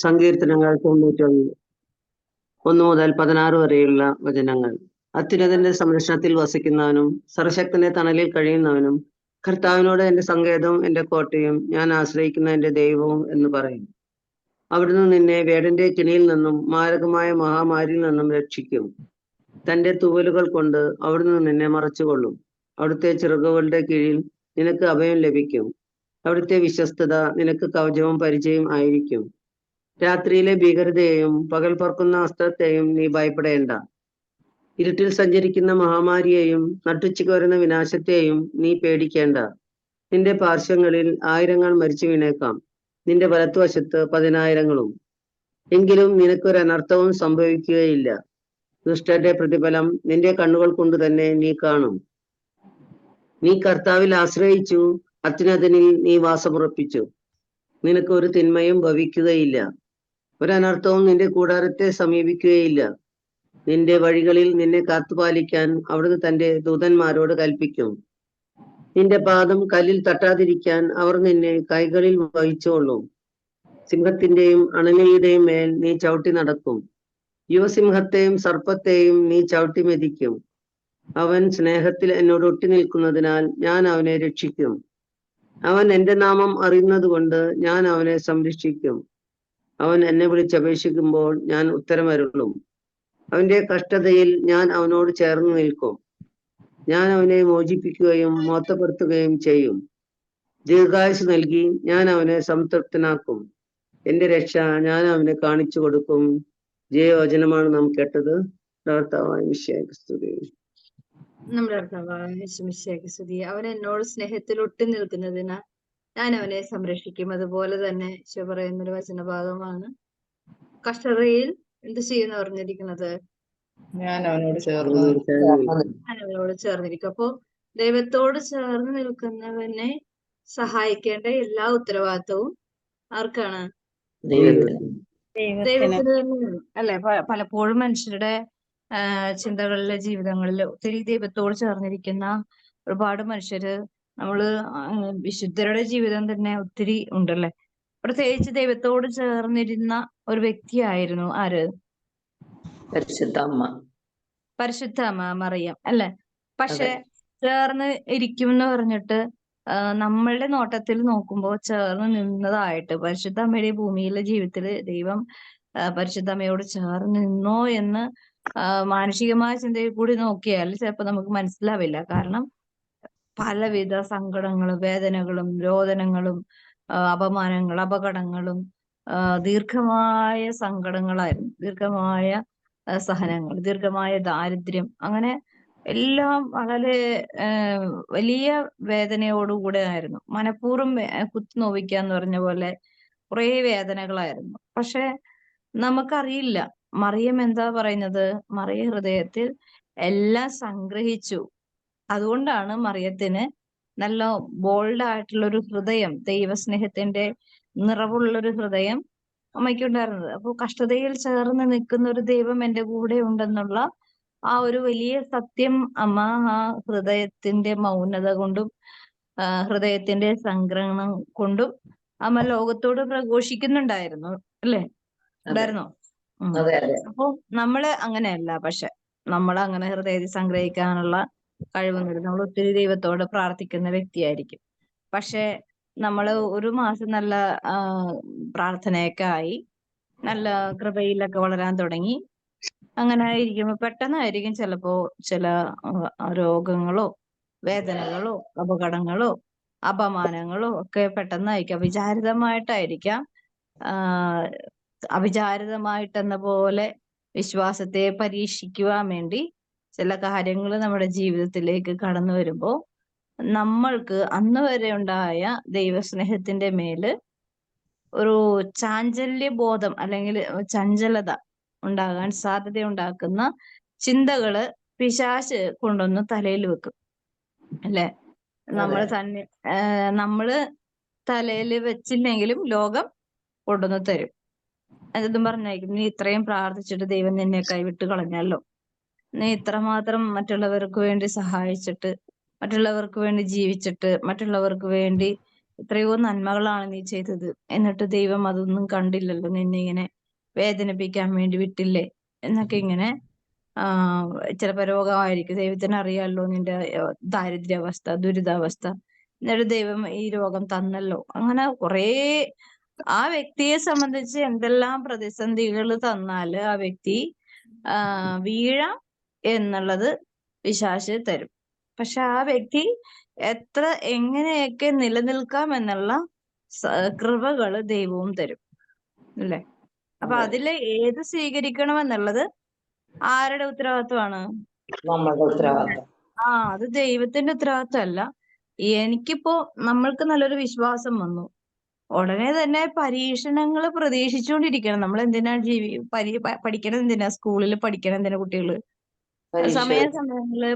സങ്കീർത്തനങ്ങൾ 91 മുതൽ 16 വരെയുള്ള വചനങ്ങൾ. അത്യുന്നതന്റെ സംരക്ഷണത്തിൽ വസിക്കുന്നവനും സർവശക്തന്റെ തണലിൽ കഴിയുന്നവനും കർത്താവിനോട് എന്റെ സങ്കേതവും എന്റെ കോട്ടയും ഞാൻ ആശ്രയിക്കുന്ന എന്റെ ദൈവവും എന്ന് പറയും. അവിടുന്ന് നിന്നെ വേടന്റെ കെണിയിൽ നിന്നും മാരകമായ മഹാമാരിയിൽ നിന്നും രക്ഷിക്കും. തന്റെ തൂവലുകൾ കൊണ്ട് അവിടുന്ന് നിന്നെ മറച്ചുകൊള്ളും. അവിടുത്തെ ചിറകുകളുടെ കീഴിൽ നിനക്ക് അഭയം ലഭിക്കും. അവിടുത്തെ വിശ്വസ്തത നിനക്ക് കവചവും പരിചയം ആയിരിക്കും. രാത്രിയിലെ ഭീകരതയെയും പകൽ പറക്കുന്ന അസ്ത്രത്തെയും നീ ഭയപ്പെടേണ്ട. ഇരുട്ടിൽ സഞ്ചരിക്കുന്ന മഹാമാരിയെയും നട്ടുച്ചയ്ക്ക് വരുന്ന വിനാശത്തെയും നീ പേടിക്കേണ്ട. നിന്റെ പാർശ്വങ്ങളിൽ 1000 മരിച്ചു വീണേക്കാം, നിന്റെ വലത്തുവശത്ത് 10,000. എങ്കിലും നിനക്കൊരു അനർത്ഥവും സംഭവിക്കുകയില്ല. ദുഷ്ടന്റെ പ്രതിഫലം നിന്റെ കണ്ണുകൾ കൊണ്ട് തന്നെ നീ കാണും. നീ കർത്താവിൽ ആശ്രയിച്ചു, അത്യുന്നതനിൽ നീ വാസമുറപ്പിച്ചു. നിനക്ക് ഒരു തിന്മയും ഭവിക്കുകയില്ല, ഒരനർത്ഥവും നിന്റെ കൂടാരത്തെ സമീപിക്കുകയില്ല. നിന്റെ വഴികളിൽ നിന്നെ കാത്തുപാലിക്കാൻ അവിടുന്ന് തന്റെ ദൂതന്മാരോട് കൽപ്പിക്കും. നിന്റെ പാദം കല്ലിൽ തട്ടാതിരിക്കാൻ അവർ നിന്നെ കൈകളിൽ വഹിച്ചുകൊള്ളും. സിംഹത്തിന്റെയും അണലിയുടെയും മേൽ നീ ചവിട്ടി നടക്കും. യുവസിംഹത്തെയും സർപ്പത്തെയും നീ ചവിട്ടി മെതിക്കും. അവൻ സ്നേഹത്തിൽ എന്നോട് ഒട്ടി നിൽക്കുന്നതിനാൽ ഞാൻ അവനെ രക്ഷിക്കും. അവൻ എന്റെ നാമം അറിയുന്നത് കൊണ്ട് ഞാൻ അവനെ സംരക്ഷിക്കും. അവൻ എന്നെ വിളിച്ചപേക്ഷിക്കുമ്പോൾ ഞാൻ ഉത്തരമരുളും. അവന്റെ കഷ്ടതയിൽ ഞാൻ അവനോട് ചേർന്ന് നിൽക്കും. ഞാൻ അവനെ മോചിപ്പിക്കുകയും മോത്തപ്പെടുത്തുകയും ചെയ്യും. ദീർഘായുസ് നൽകി ഞാൻ അവനെ സംതൃപ്തനാക്കും. എന്റെ രക്ഷ ഞാൻ അവനെ കാണിച്ചു കൊടുക്കും. ജയവചനമാണ് നാം കേട്ടത്. കർത്താവായ മിശിഹായ്ക്ക് സ്തുതി. നമ്മുടെ കർത്താവായ മിശിഹായ്ക്ക് സ്തുതി. അവൻ എന്നോട് സ്നേഹത്തിൽ ഒട്ടി നിൽക്കുന്നതിന് ഞാൻ അവനെ സംരക്ഷിക്കും. അതുപോലെ തന്നെ ഈശോ പറയുന്നൊരു വചനഭാഗമാണ്, കഷ്ടതയിൽ എന്ത് ചെയ്യുന്ന പറഞ്ഞിരിക്കുന്നത്, ഞാൻ അവനോട് അവനോട് ചേർന്നിരിക്കും. അപ്പോ ദൈവത്തോട് ചേർന്ന് നിൽക്കുന്നവനെ സഹായിക്കേണ്ട എല്ലാ ഉത്തരവാദിത്തവും ആർക്കാണ്? ദൈവത്തിന് തന്നെയാണ്, അല്ലെ? പലപ്പോഴും മനുഷ്യരുടെ ചിന്തകളിലെ ജീവിതങ്ങളിൽ ഒത്തിരി ദൈവത്തോട് ചേർന്നിരിക്കുന്ന ഒരുപാട് മനുഷ്യര്, നമ്മള് വിശുദ്ധരുടെ ജീവിതം തന്നെ ഒത്തിരി ഉണ്ടല്ലേ. പ്രത്യേകിച്ച് ദൈവത്തോട് ചേർന്നിരുന്ന ഒരു വ്യക്തിയായിരുന്നു ആര്? പരിശുദ്ധ അമ്മ മറിയം, അല്ലെ? പക്ഷെ ചേർന്ന് ഇരിക്കും എന്ന് പറഞ്ഞിട്ട് നമ്മളുടെ നോട്ടത്തിൽ നോക്കുമ്പോൾ ചേർന്ന് നിന്നതായിട്ട് പരിശുദ്ധ അമ്മയുടെ ഭൂമിയിലെ ജീവിതത്തില് ദൈവം പരിശുദ്ധ അമ്മയോട് ചേർന്ന് നിന്നോ എന്ന് മാനുഷികമായ ചിന്തയിൽ കൂടി നോക്കിയാൽ ചിലപ്പോൾ നമുക്ക് മനസ്സിലാവില്ല. കാരണം പലവിധ സങ്കടങ്ങളും വേദനകളും രോദനങ്ങളും അപമാനങ്ങളും അപകടങ്ങളും ദീർഘമായ സങ്കടങ്ങളായിരുന്നു, ദീർഘമായ സഹനങ്ങൾ, ദീർഘമായ ദാരിദ്ര്യം, അങ്ങനെ എല്ലാം വളരെ വലിയ വേദനയോടുകൂടെ ആയിരുന്നു. മനഃപൂർവ്വം കുത്തി നോവിക്കാന്ന് പറഞ്ഞ പോലെ കുറെ വേദനകളായിരുന്നു. പക്ഷെ നമുക്കറിയില്ല മറിയം എന്താ പറയുന്നത്. മറിയ ഹൃദയത്തിൽ എല്ലാം സംഗ്രഹിച്ചു. അതുകൊണ്ടാണ് മറിയത്തിന് നല്ല ബോൾഡ് ആയിട്ടുള്ളൊരു ഹൃദയം, ദൈവസ്നേഹത്തിന്റെ നിറവുള്ളൊരു ഹൃദയം അമ്മയ്ക്കുണ്ടായിരുന്നത്. അപ്പോൾ കഷ്ടതയിൽ ചേർന്ന് നിൽക്കുന്ന ഒരു ദൈവം എന്റെ കൂടെ ഉണ്ടെന്നുള്ള ആ ഒരു വലിയ സത്യം അമ്മ ആ ഹൃദയത്തിന്റെ മൗനത കൊണ്ടും ഹൃദയത്തിന്റെ സംഗ്രഹണം കൊണ്ടും അമ്മ ലോകത്തോട് പ്രഘോഷിക്കുന്നുണ്ടായിരുന്നു, അല്ലേ? ഉണ്ടായിരുന്നോ? അപ്പൊ നമ്മള് അങ്ങനെയല്ല. പക്ഷെ നമ്മൾ അങ്ങനെ ഹൃദയത്തിൽ സംഗ്രഹിക്കാനുള്ള കഴിവൊന്നുമില്ല. നമ്മൾ ഒത്തിരി ദൈവത്തോട് പ്രാർത്ഥിക്കുന്ന വ്യക്തിയായിരിക്കും. പക്ഷെ നമ്മള് ഒരു മാസം നല്ല പ്രാർത്ഥനയൊക്കെ ആയി, നല്ല കൃപയിലൊക്കെ വളരാൻ തുടങ്ങി, അങ്ങനെ ഇരിക്കുമ്പോ പെട്ടെന്നായിരിക്കും ചിലപ്പോ ചില രോഗങ്ങളോ വേദനകളോ അപകടങ്ങളോ അപമാനങ്ങളോ ഒക്കെ പെട്ടെന്നായിരിക്കാം, വിചാരിതമായിട്ടായിരിക്കാം. അവിചാരിതമായിട്ടെന്ന പോലെ വിശ്വാസത്തെ പരീക്ഷിക്കുവാൻ വേണ്ടി ചില കാര്യങ്ങൾ നമ്മുടെ ജീവിതത്തിലേക്ക് കടന്നു വരുമ്പോൾ നമ്മൾക്ക് അന്ന് വരെ ഉണ്ടായ ദൈവസ്നേഹത്തിന്റെ മേല് ഒരു ചാഞ്ചല്യ ബോധം അല്ലെങ്കിൽ ചഞ്ചലത ഉണ്ടാകാൻ സാധ്യതയുണ്ടാക്കുന്ന ചിന്തകള് പിശാച് കൊണ്ടൊന്ന് തലയിൽ വെക്കും, അല്ലെ? നമ്മള് തലയിൽ വെച്ചില്ലെങ്കിലും ലോകം കൊണ്ടുവന്ന് തരും. അതും പറഞ്ഞായിരിക്കും, നീ ഇത്രയും പ്രാർത്ഥിച്ചിട്ട് ദൈവം നിന്നെ കൈവിട്ട് കളഞ്ഞല്ലോ, നീ ഇത്രമാത്രം മറ്റുള്ളവർക്ക് വേണ്ടി സഹായിച്ചിട്ട്, മറ്റുള്ളവർക്ക് വേണ്ടി ജീവിച്ചിട്ട്, മറ്റുള്ളവർക്ക് വേണ്ടി എത്രയോ നന്മകളാണ് നീ ചെയ്തത്, എന്നിട്ട് ദൈവം അതൊന്നും കണ്ടില്ലല്ലോ, നിന്നെ ഇങ്ങനെ വേദനിപ്പിക്കാൻ വേണ്ടി വിട്ടില്ലേ എന്നൊക്കെ ഇങ്ങനെ ചിലപ്പോ രോഗമായിരിക്കും, ദൈവത്തിന് അറിയാമല്ലോ നിന്റെ ദാരിദ്ര്യാവസ്ഥ, ദുരിതാവസ്ഥ, എന്നിട്ട് ദൈവം ഈ രോഗം തന്നല്ലോ. അങ്ങനെ കുറേ ആ വ്യക്തിയെ സംബന്ധിച്ച് എന്തെല്ലാം പ്രതിസന്ധികൾ തന്നാല് ആ വ്യക്തി വീഴാം എന്നുള്ളത് പിശാച് തരും. പക്ഷെ ആ വ്യക്തി എങ്ങനെയൊക്കെ നിലനിൽക്കാം എന്നുള്ള കൃപകള് ദൈവവും തരും, അല്ലേ? അപ്പൊ അതില് ഏത് സ്വീകരിക്കണം എന്നുള്ളത് ആരുടെ ഉത്തരവാദിത്വമാണ്? നമ്മളുടെ ഉത്തരവാദിത്വം. അത് ദൈവത്തിന്റെ ഉത്തരവാദിത്വമല്ല. എനിക്കിപ്പോ നമ്മൾക്ക് നല്ലൊരു വിശ്വാസം വന്നു, ഉടനെ തന്നെ പരീക്ഷണങ്ങൾ പ്രതീക്ഷിച്ചുകൊണ്ടിരിക്കണം. നമ്മൾ എന്തിനാ പഠിക്കണം? എന്തിനാ സ്കൂളിൽ പഠിക്കണം? എന്തിനാ കുട്ടികള് സമയങ്ങളില്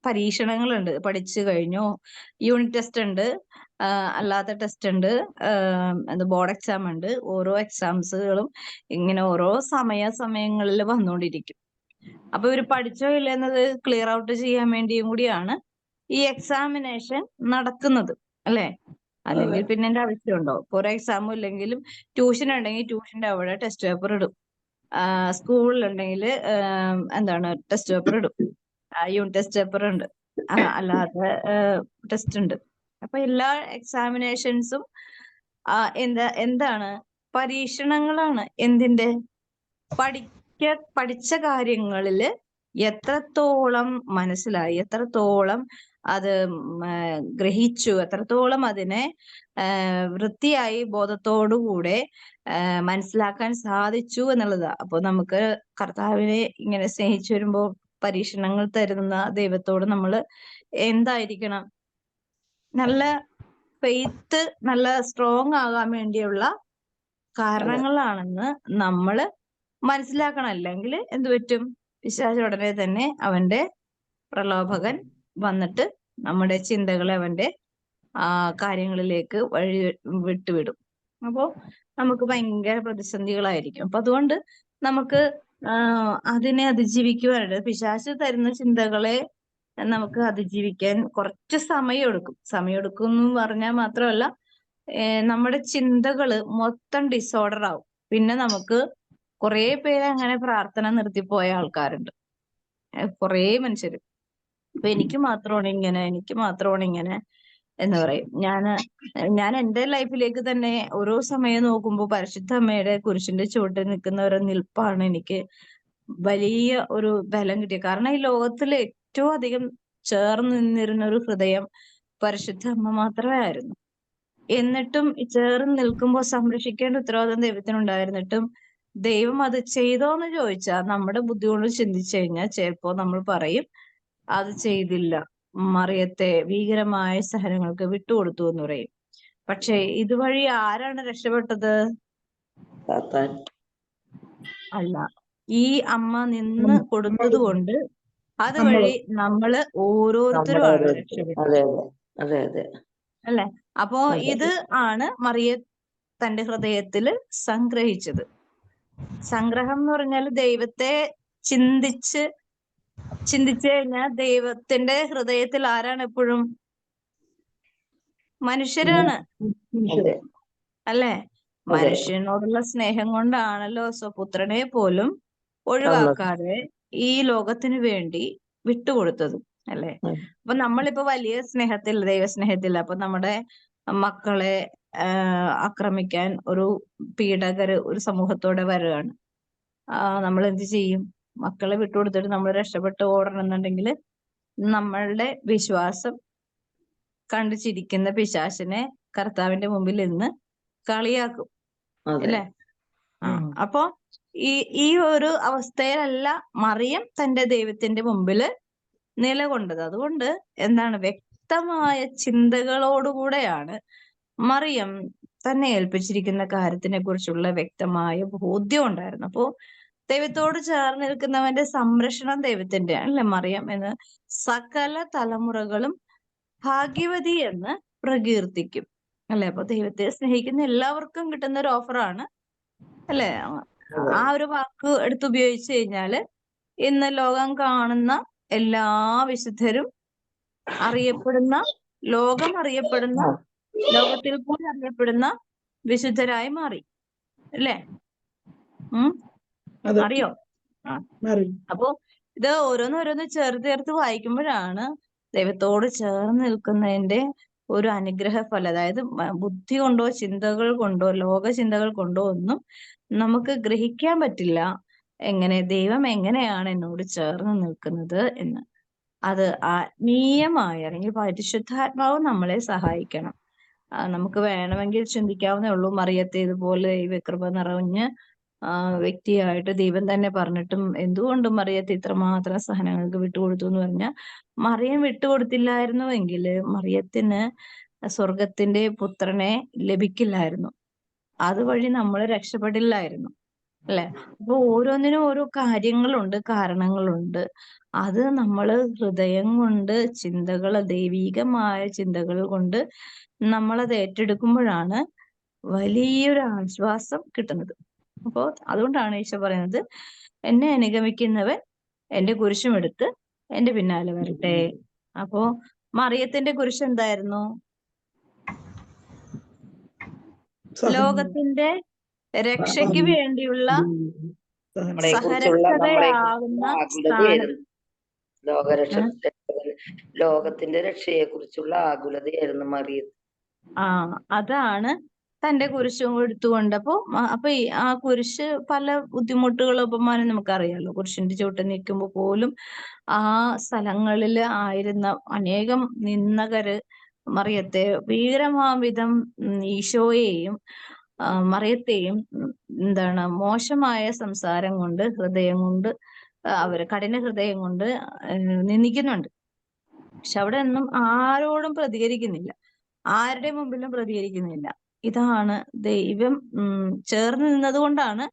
പരീക്ഷണങ്ങളുണ്ട്. പഠിച്ചു കഴിഞ്ഞു, യൂണിറ്റ് ടെസ്റ്റ് ഉണ്ട്, അല്ലാത്ത ടെസ്റ്റ് ഉണ്ട്, ബോർഡ് എക്സാം ഉണ്ട്. ഓരോ എക്സാംസുകളും ഇങ്ങനെ ഓരോ സമയങ്ങളിൽ വന്നുകൊണ്ടിരിക്കും. അപ്പൊ ഇവര് പഠിച്ചോ ഇല്ലെന്നത് ക്ലിയർ ഔട്ട് ചെയ്യാൻ വേണ്ടിയും കൂടിയാണ് ഈ എക്സാമിനേഷൻ നടക്കുന്നത്, അല്ലെ? അല്ലെങ്കിൽ പിന്നെ എന്റെ ആവശ്യമുണ്ടോ? ഓരോ എക്സാമും ഇല്ലെങ്കിലും ട്യൂഷൻ ഉണ്ടെങ്കിൽ ട്യൂഷന്റെ അവിടെ ടെസ്റ്റ് പേപ്പർ ഇടും, സ്കൂളിലുണ്ടെങ്കിൽ ടെസ്റ്റ് പേപ്പർ ഇടും, യൂണിറ്റ് ടെസ്റ്റ് പേപ്പർ ഉണ്ട്, അല്ലാതെ ടെസ്റ്റ് ഉണ്ട്. അപ്പൊ എല്ലാ എക്സാമിനേഷൻസും എന്താണ്? പരീക്ഷണങ്ങളാണ്. എന്തിന്റെ? പഠിച്ച കാര്യങ്ങളില് എത്രത്തോളം മനസ്സിലായി, എത്രത്തോളം അത് ഗ്രഹിച്ചു, എത്രത്തോളം അതിനെ വൃത്തിയായി ബോധത്തോടുകൂടെ മനസ്സിലാക്കാൻ സാധിച്ചു എന്നുള്ളതാ. അപ്പൊ നമുക്ക് കർത്താവിനെ ഇങ്ങനെ സ്നേഹിച്ചു വരുമ്പോ പരീക്ഷണങ്ങൾ തരുന്ന ദൈവത്തോട് നമ്മൾ എന്തായിരിക്കണം? നല്ല ഫെയ്ത്ത്, നല്ല സ്ട്രോങ് ആകാൻ വേണ്ടിയുള്ള കാരണങ്ങളാണെന്ന് നമ്മള് മനസ്സിലാക്കണം. അല്ലെങ്കിൽ എന്ത് പറ്റും? പിശാച് ഉടനെ തന്നെ അവന്റെ പ്രലോഭകൻ വന്നിട്ട് നമ്മുടെ ചിന്തകളെ അവന്റെ കാര്യങ്ങളിലേക്ക് വിട്ടുവിടും. അപ്പോ നമുക്ക് ഭയങ്കര പ്രതിസന്ധികളായിരിക്കും. അപ്പൊ അതുകൊണ്ട് നമുക്ക് അതിനെ അതിജീവിക്കുവാനായിട്ട് പിശാച് തരുന്ന ചിന്തകളെ നമുക്ക് അതിജീവിക്കാൻ കുറച്ച് സമയമെടുക്കും എന്ന് പറഞ്ഞാൽ മാത്രമല്ല, നമ്മുടെ ചിന്തകള് മൊത്തം ഡിസോർഡർ ആവും. പിന്നെ നമുക്ക് കുറെ പേര് അങ്ങനെ പ്രാർത്ഥന നിർത്തിപ്പോയ ആൾക്കാരുണ്ട്, കുറെ മനുഷ്യര്. അപ്പൊ എനിക്ക് മാത്രമാണ് ഇങ്ങനെ എന്ന് പറയും. ഞാൻ എന്റെ ലൈഫിലേക്ക് തന്നെ ഓരോ സമയം നോക്കുമ്പോൾ പരിശുദ്ധ അമ്മയുടെ കുരിശിന്റെ ചുവട്ടിൽ നിൽക്കുന്ന ഒരു നിൽപ്പാണ് എനിക്ക് വലിയ ഒരു ബലം കിട്ടിയത്. കാരണം ഈ ലോകത്തിൽ ഏറ്റവും അധികം ചേർന്ന് നിന്നിരുന്ന ഒരു ഹൃദയം പരിശുദ്ധ അമ്മ മാത്രമേ ആയിരുന്നു. എന്നിട്ടും ചേർന്ന് നിൽക്കുമ്പോൾ സംരക്ഷിക്കേണ്ട ഉത്തരവാദിത്വം ദൈവത്തിനുണ്ടായിരുന്നിട്ടും ദൈവം അത് ചെയ്തോന്ന് ചോദിച്ചാൽ നമ്മുടെ ബുദ്ധി കൊണ്ട് ചിന്തിച്ചു കഴിഞ്ഞാൽ ചിലപ്പോ നമ്മൾ പറയും അത് ചെയ്തില്ല, മറിയത്തെ ഭീകരമായ സഹനങ്ങൾക്ക് വിട്ടുകൊടുത്തു എന്ന് പറയും. പക്ഷെ ഇതുവഴി ആരാണ് രക്ഷപ്പെട്ടത്? അല്ല, ഈ അമ്മ നിന്ന് കൊടുത്തത് കൊണ്ട് അതുവഴി നമ്മള് ഓരോരുത്തരുമാണ് രക്ഷപ്പെട്ടത്, അല്ലെ? അപ്പോ ഇത് ആണ് മറിയ തന്റെ ഹൃദയത്തില് സംഗ്രഹിച്ചത്. സംഗ്രഹം എന്ന് പറഞ്ഞാൽ ദൈവത്തെ ചിന്തിച്ചു കഴിഞ്ഞാൽ ദൈവത്തിന്റെ ഹൃദയത്തിൽ ആരാണ് എപ്പോഴും? മനുഷ്യരാണ്, അല്ലെ? മനുഷ്യനോടുള്ള സ്നേഹം കൊണ്ടാണല്ലോ സ്വപുത്രനെ പോലും ഒഴിവാക്കാതെ ഈ ലോകത്തിന് വേണ്ടി വിട്ടുകൊടുത്തത്, അല്ലെ? അപ്പൊ നമ്മളിപ്പോ വലിയ സ്നേഹത്തിൽ, ദൈവസ്നേഹത്തിൽ, അപ്പൊ നമ്മുടെ മക്കളെ ആക്രമിക്കാൻ ഒരു പീഡകര് ഒരു സമൂഹത്തോടെ വരികയാണ്. നമ്മൾ എന്ത് ചെയ്യും? മക്കളെ വിട്ടുകൊടുത്തിട്ട് നമ്മൾ രക്ഷപ്പെട്ട് ഓടണമെന്നുണ്ടെങ്കിൽ നമ്മളുടെ വിശ്വാസം കണ്ടു ചിരിക്കുന്ന പിശാചിനെ കർത്താവിന്റെ മുമ്പിൽ നിന്ന് കളിയാക്കും, അല്ലേ? അപ്പൊ ഈ ഒരു അവസ്ഥയിലല്ല മറിയം തന്റെ ദൈവത്തിന്റെ മുമ്പില് നിലകൊണ്ടത്. അതുകൊണ്ട് വ്യക്തമായ ചിന്തകളോടുകൂടെയാണ് മറിയം തന്നെ ഏൽപ്പിച്ചിരിക്കുന്ന കാര്യത്തിനെ കുറിച്ചുള്ള വ്യക്തമായ ബോധ്യം ഉണ്ടായിരുന്നു. അപ്പോ ദൈവത്തോട് ചേർന്ന് നിൽക്കുന്നവന്റെ സംരക്ഷണം ദൈവത്തിന്റെ, അല്ലെ? മറിയം എന്ന് സകല തലമുറകളും ഭാഗ്യവതി എന്ന് പ്രകീർത്തിക്കും, അല്ലെ? അപ്പൊ ദൈവത്തെ സ്നേഹിക്കുന്ന എല്ലാവർക്കും കിട്ടുന്ന ഒരു ഓഫറാണ്, അല്ലെ? ആ ഒരു വാക്ക് എടുത്തുപയോഗിച്ചു കഴിഞ്ഞാല് ഇന്ന് ലോകം കാണുന്ന എല്ലാ വിശുദ്ധരും ലോകം അറിയപ്പെടുന്ന ലോകത്തിൽ പോലും അറിയപ്പെടുന്ന വിശുദ്ധരായി മാറി അല്ലേ? അതെ, അറിയോ? ആ മാറി. അപ്പോ ഇത് ഓരോന്നോരോന്ന് ചേർത്ത് വായിക്കുമ്പോഴാണ് ദൈവത്തോട് ചേർന്ന് നിൽക്കുന്നതിന്റെ ഒരു അനുഗ്രഹ ഫലം. അതായത് ബുദ്ധി കൊണ്ടോ ചിന്തകൾ കൊണ്ടോ ലോക ചിന്തകൾ കൊണ്ടോ ഒന്നും നമുക്ക് ഗ്രഹിക്കാൻ പറ്റില്ല ദൈവം എങ്ങനെയാണ് എന്നോട് ചേർന്ന് നിൽക്കുന്നത് എന്ന്. അത് ആത്മീയമായ അല്ലെങ്കിൽ പരിശുദ്ധാത്മാവ് നമ്മളെ സഹായിക്കണം. നമുക്ക് വേണമെങ്കിൽ ചിന്തിക്കാവുന്നേ ഉള്ളൂ, മറിയത്തെ ഇതുപോലെ ദൈവകൃപ നിറഞ്ഞ് വ്യക്തിയായിട്ട് ദൈവം തന്നെ പറഞ്ഞിട്ടും എന്തുകൊണ്ട് മറിയത്തെ ഇത്രമാത്രം സഹനങ്ങൾക്ക് വിട്ടുകൊടുത്തു എന്ന് പറഞ്ഞാൽ, മറിയം വിട്ടുകൊടുത്തില്ലായിരുന്നുവെങ്കിൽ മറിയത്തിന് സ്വർഗത്തിന്റെ പുത്രനെ ലഭിക്കില്ലായിരുന്നു. അതുവഴി നമ്മൾ രക്ഷപ്പെടില്ലായിരുന്നു അല്ലെ? അപ്പൊ ഓരോന്നിനും ഓരോ കാര്യങ്ങളുണ്ട്, കാരണങ്ങളുണ്ട്. അത് നമ്മൾ ഹൃദയം കൊണ്ട് ദൈവീകമായ ചിന്തകൾ കൊണ്ട് നമ്മളത് ഏറ്റെടുക്കുമ്പോഴാണ് വലിയൊരു ആശ്വാസം കിട്ടുന്നത്. അപ്പോ അതുകൊണ്ടാണ് ഈശോ പറയുന്നത്, എന്നെ അനുഗമിക്കുന്നവൻ എന്റെ കുരിശും എടുത്ത് എന്റെ പിന്നാലെ വരട്ടെ. അപ്പോ മറിയത്തിന്റെ കുരിശ് എന്തായിരുന്നു? ലോകത്തിന്റെ രക്ഷയ്ക്ക് വേണ്ടിയുള്ള സഹരക്ഷതയാകുന്ന സ്ഥാനം. ലോകത്തിന്റെ രക്ഷയെ കുറിച്ചുള്ള ആകുലതയായിരുന്നു മറിയത്ത്. അതാണ് തന്റെ കുരിശും എടുത്തുകൊണ്ട്. അപ്പൊ ആ കുരിശ് പല ബുദ്ധിമുട്ടുകളും അപമാനം നമുക്കറിയാലോ. കുരിശിന്റെ ചുവട്ടിൽ നിൽക്കുമ്പോൾ പോലും ആ സ്ഥലങ്ങളിൽ ആയിരുന്ന അനേകം നിന്ദകര് മറിയത്തെ ഭീകരമാംവിധം ഈശോയെയും മറിയത്തെയും മോശമായ സംസാരം കൊണ്ട്, ഹൃദയം കൊണ്ട്, കഠിന ഹൃദയം കൊണ്ട് നിന്ദിക്കുന്നുണ്ട്. പക്ഷെ അവിടെ ഒന്നും ആരോടും പ്രതികരിക്കുന്നില്ല, ആരുടെ മുമ്പിലും പ്രതികരിക്കുന്നില്ല. ഇതാണ് ദൈവം ചേർന്ന് നിന്നത് കൊണ്ടാണ്,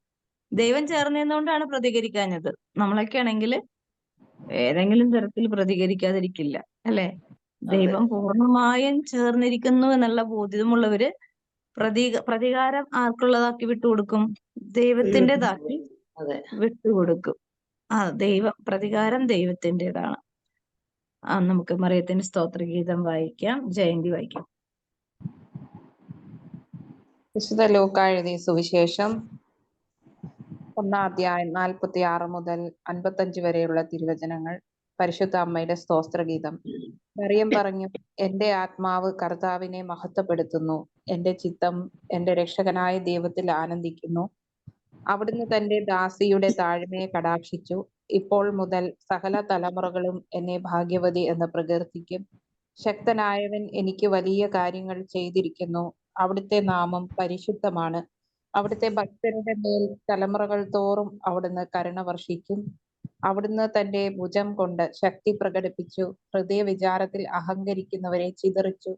ദൈവം ചേർന്ന് നിന്നുകൊണ്ടാണ് പ്രതികരിക്കാഞ്ഞത്. നമ്മളൊക്കെ ആണെങ്കിൽ ഏതെങ്കിലും തരത്തിൽ പ്രതികരിക്കാതിരിക്കില്ല അല്ലെ? ദൈവം പൂർണ്ണമായും ചേർന്നിരിക്കുന്നു എന്നുള്ള ബോധ്യമുള്ളവര് പ്രതികാരം ആർക്കുള്ളതാക്കി വിട്ടുകൊടുക്കും? ദൈവത്തിൻ്റെതാക്കി വിട്ടുകൊടുക്കും. പ്രതികാരം ദൈവത്തിൻ്റെതാണ്. നമുക്ക് മറിയത്തിന്റെ സ്തോത്രഗീതം വായിക്കാം, ജയന്തി വായിക്കാം. വിശുദ്ധ ലൂക്കാ എഴുതിയ സുവിശേഷം 1-ാം അധ്യായം 46 മുതൽ 55 വരെയുള്ള തിരുവചനങ്ങൾ. പരിശുദ്ധ അമ്മയുടെ സ്തോത്രഗീതം. മറിയം പറഞ്ഞു, എന്റെ ആത്മാവ് കർത്താവിനെ മഹത്വപ്പെടുത്തുന്നു, എന്റെ ചിത്തം എന്റെ രക്ഷകനായ ദൈവത്തിൽ ആനന്ദിക്കുന്നു. അവിടുന്ന് തന്റെ ദാസിയുടെ താഴ്മയെ കടാക്ഷിച്ചു. ഇപ്പോൾ മുതൽ സകല തലമുറകളും എന്നെ ഭാഗ്യവതി എന്ന് പ്രകീർത്തിക്കും. ശക്തനായവൻ എനിക്ക് വലിയ കാര്യങ്ങൾ ചെയ്തിരിക്കുന്നു. അവിടുത്തെ നാമം പരിശുദ്ധമാണ്. അവിടുത്തെ ഭക്തരുടെ മേൽ തലമുറകൾ തോറും അവിടുന്ന് കരുണ വർഷിക്കും. അവിടുന്ന് തന്റെ ഭുജം കൊണ്ട് ശക്തി പ്രകടിപ്പിച്ചു. ഹൃദയവിചാരത്തിൽ അഹങ്കരിക്കുന്നവരെ ചിതറിച്ചു.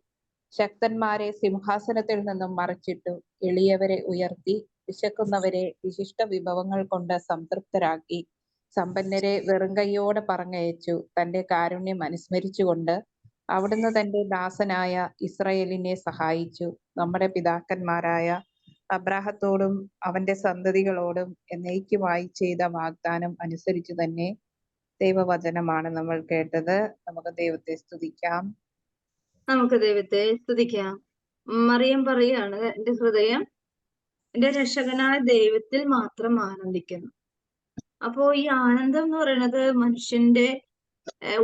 ശക്തന്മാരെ സിംഹാസനത്തിൽ നിന്നും മറിച്ചിട്ടു. എളിയവരെ ഉയർത്തി. വിശക്കുന്നവരെ വിശിഷ്ട വിഭവങ്ങൾ കൊണ്ട് സംതൃപ്തരാക്കി. സമ്പന്നരെ വെറുങ്കൈയോടെ പറഞ്ഞയച്ചു. തന്റെ കാരുണ്യം അനുസ്മരിച്ചുകൊണ്ട് അവിടുന്ന് തന്റെ ദാസനായ ഇസ്രായേലിനെ സഹായിച്ചു. നമ്മുടെ പിതാക്കന്മാരായ അബ്രാഹത്തോടും അവന്റെ സന്തതികളോടും എന്നേക്കുമായി ചെയ്ത വാഗ്ദാനം അനുസരിച്ചു തന്നെ. ദൈവവചനമാണ് നമ്മൾ കേട്ടത്. നമുക്ക് ദൈവത്തെ സ്തുതിക്കാം. മറിയം പറയാണ്, എന്റെ ഹൃദയം എന്റെ രക്ഷകനായ ദൈവത്തിൽ മാത്രം ആനന്ദിക്കുന്നു. അപ്പോ ഈ ആനന്ദം എന്ന് പറയുന്നത് മനുഷ്യന്റെ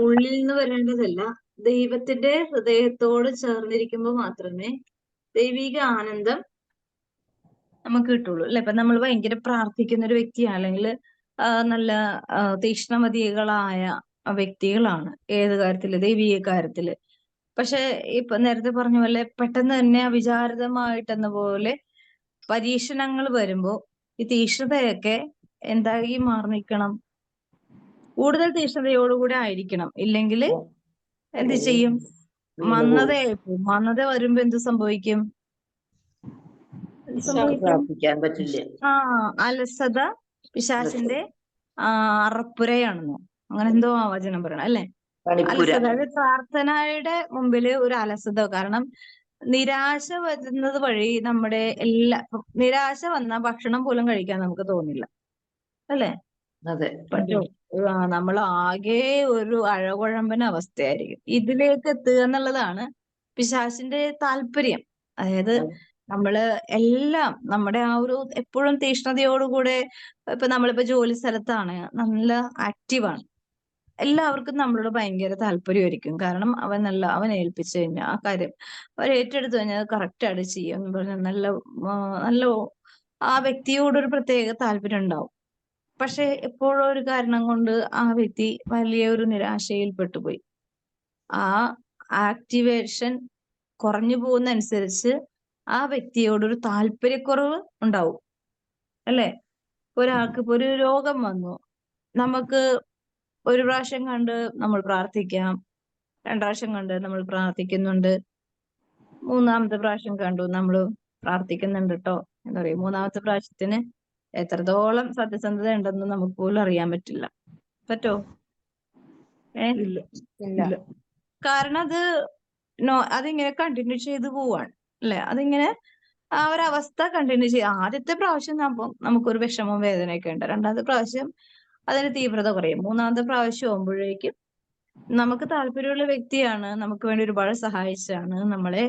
ഉള്ളിൽ നിന്ന് വരേണ്ടതല്ല, ദൈവത്തിന്റെ ഹൃദയത്തോട് ചേർന്നിരിക്കുമ്പോൾ മാത്രമേ ദൈവിക ആനന്ദം നമുക്ക് കിട്ടുള്ളൂ അല്ലെ? ഇപ്പൊ നമ്മൾ ഭയങ്കര പ്രാർത്ഥിക്കുന്ന ഒരു വ്യക്തിയാണ്, അല്ലെങ്കിൽ നല്ല തീക്ഷ്ണമതികളായ വ്യക്തികളാണ് ഏത് കാര്യത്തില്, ദൈവിക കാര്യത്തില്. പക്ഷെ ഇപ്പൊ നേരത്തെ പറഞ്ഞ പോലെ പെട്ടെന്ന് തന്നെ അവിചാരിതമായിട്ടെന്ന പോലെ പരീക്ഷണങ്ങൾ വരുമ്പോ ഈ തീക്ഷ്ണതയൊക്കെ എന്തായി മാറിക്കണം? കൂടുതൽ തീക്ഷ്ണതയോടുകൂടെ ആയിരിക്കണം. ഇല്ലെങ്കിൽ എന്ത് ചെയ്യും? മന്ദതയായിപ്പോവും. മന്ദത വരുമ്പോ എന്ത് സംഭവിക്കും? പ്രാർത്ഥിക്കാൻ പറ്റില്ല. അലസത പിശാചിന്റെ അറപ്പുരയാണെന്നോ അങ്ങനെ എന്തോ ആ വചനം പറയണം അല്ലെ? അലസത, അതായത് പ്രാർത്ഥനയുടെ മുമ്പില് ഒരു അലസത. കാരണം നിരാശ വരുന്നത് വഴി നമ്മുടെ നിരാശ വന്ന ഭക്ഷണം പോലും കഴിക്കാൻ നമുക്ക് തോന്നില്ല അല്ലെ? നമ്മൾ ആകെ ഒരു അഴകുഴമ്പൻ അവസ്ഥയായിരിക്കും. ഇതിലേക്ക് എത്തുക എന്നുള്ളതാണ് പിശാചിന്റെ താല്പര്യം. അതായത് നമ്മള് എല്ലാം നമ്മുടെ ആ ഒരു എപ്പോഴും തീഷ്ണതയോടുകൂടെ, ഇപ്പൊ നമ്മളിപ്പോ ജോലി സ്ഥലത്താണ്, നല്ല ആക്റ്റീവാണ്, എല്ലാവർക്കും നമ്മളോട് ഭയങ്കര താല്പര്യമായിരിക്കും. കാരണം അവൻ ഏൽപ്പിച്ചു കഴിഞ്ഞാൽ ആ കാര്യം അവർ ഏറ്റെടുത്തു കഴിഞ്ഞാൽ കറക്റ്റ് ആയിട്ട് ചെയ്യും എന്ന് പറഞ്ഞാൽ നല്ല ആ വ്യക്തിയോടൊരു പ്രത്യേക താല്പര്യം ഉണ്ടാവും. പക്ഷെ എപ്പോഴോ ഒരു കാരണം കൊണ്ട് ആ വ്യക്തി വലിയൊരു നിരാശയിൽ പെട്ടുപോയി. ആ ആക്ടിവേഷൻ കുറഞ്ഞു പോകുന്ന അനുസരിച്ച് ആ വ്യക്തിയോടൊരു താല്പര്യക്കുറവ് ഉണ്ടാവും, അല്ലെ? ഒരാൾക്ക് ഇപ്പൊ ഒരു രോഗം വന്നു, നമുക്ക് ഒരു പ്രാവശ്യം കണ്ട് നമ്മൾ പ്രാർത്ഥിക്കാം, 2 പ്രാവശ്യം കണ്ട് നമ്മൾ പ്രാർത്ഥിക്കുന്നുണ്ട്, 3-ാമത്തെ പ്രാവശ്യം കണ്ടു നമ്മൾ പ്രാർത്ഥിക്കുന്നുണ്ട് കേട്ടോ എന്ന് പറയും. 3-ാമത്തെ പ്രാവശ്യത്തിന് എത്രത്തോളം സത്യസന്ധത ഉണ്ടെന്ന് നമുക്ക് പോലും അറിയാൻ പറ്റില്ല. പറ്റോ? ഇല്ല. ഇല്ല. കാരണം അതിങ്ങനെ കണ്ടിന്യൂ ചെയ്ത് പോവാണ്, അല്ലെ? അതിങ്ങനെ ആ ഒരവസ്ഥ കണ്ടിന്യൂ ചെയ്യും. ആദ്യത്തെ പ്രാവശ്യം നമുക്കൊരു വിഷമവും വേദനയൊക്കെ ഉണ്ട്. 2-ാമത്തെ പ്രാവശ്യം അതിന് തീവ്രത കുറയും. 3-ാമത്തെ പ്രാവശ്യം ആകുമ്പോഴേക്കും നമുക്ക് താല്പര്യമുള്ള വ്യക്തിയാണ്, നമുക്ക് വേണ്ടി ഒരുപാട് സഹായിച്ചാണ്, നമ്മളെ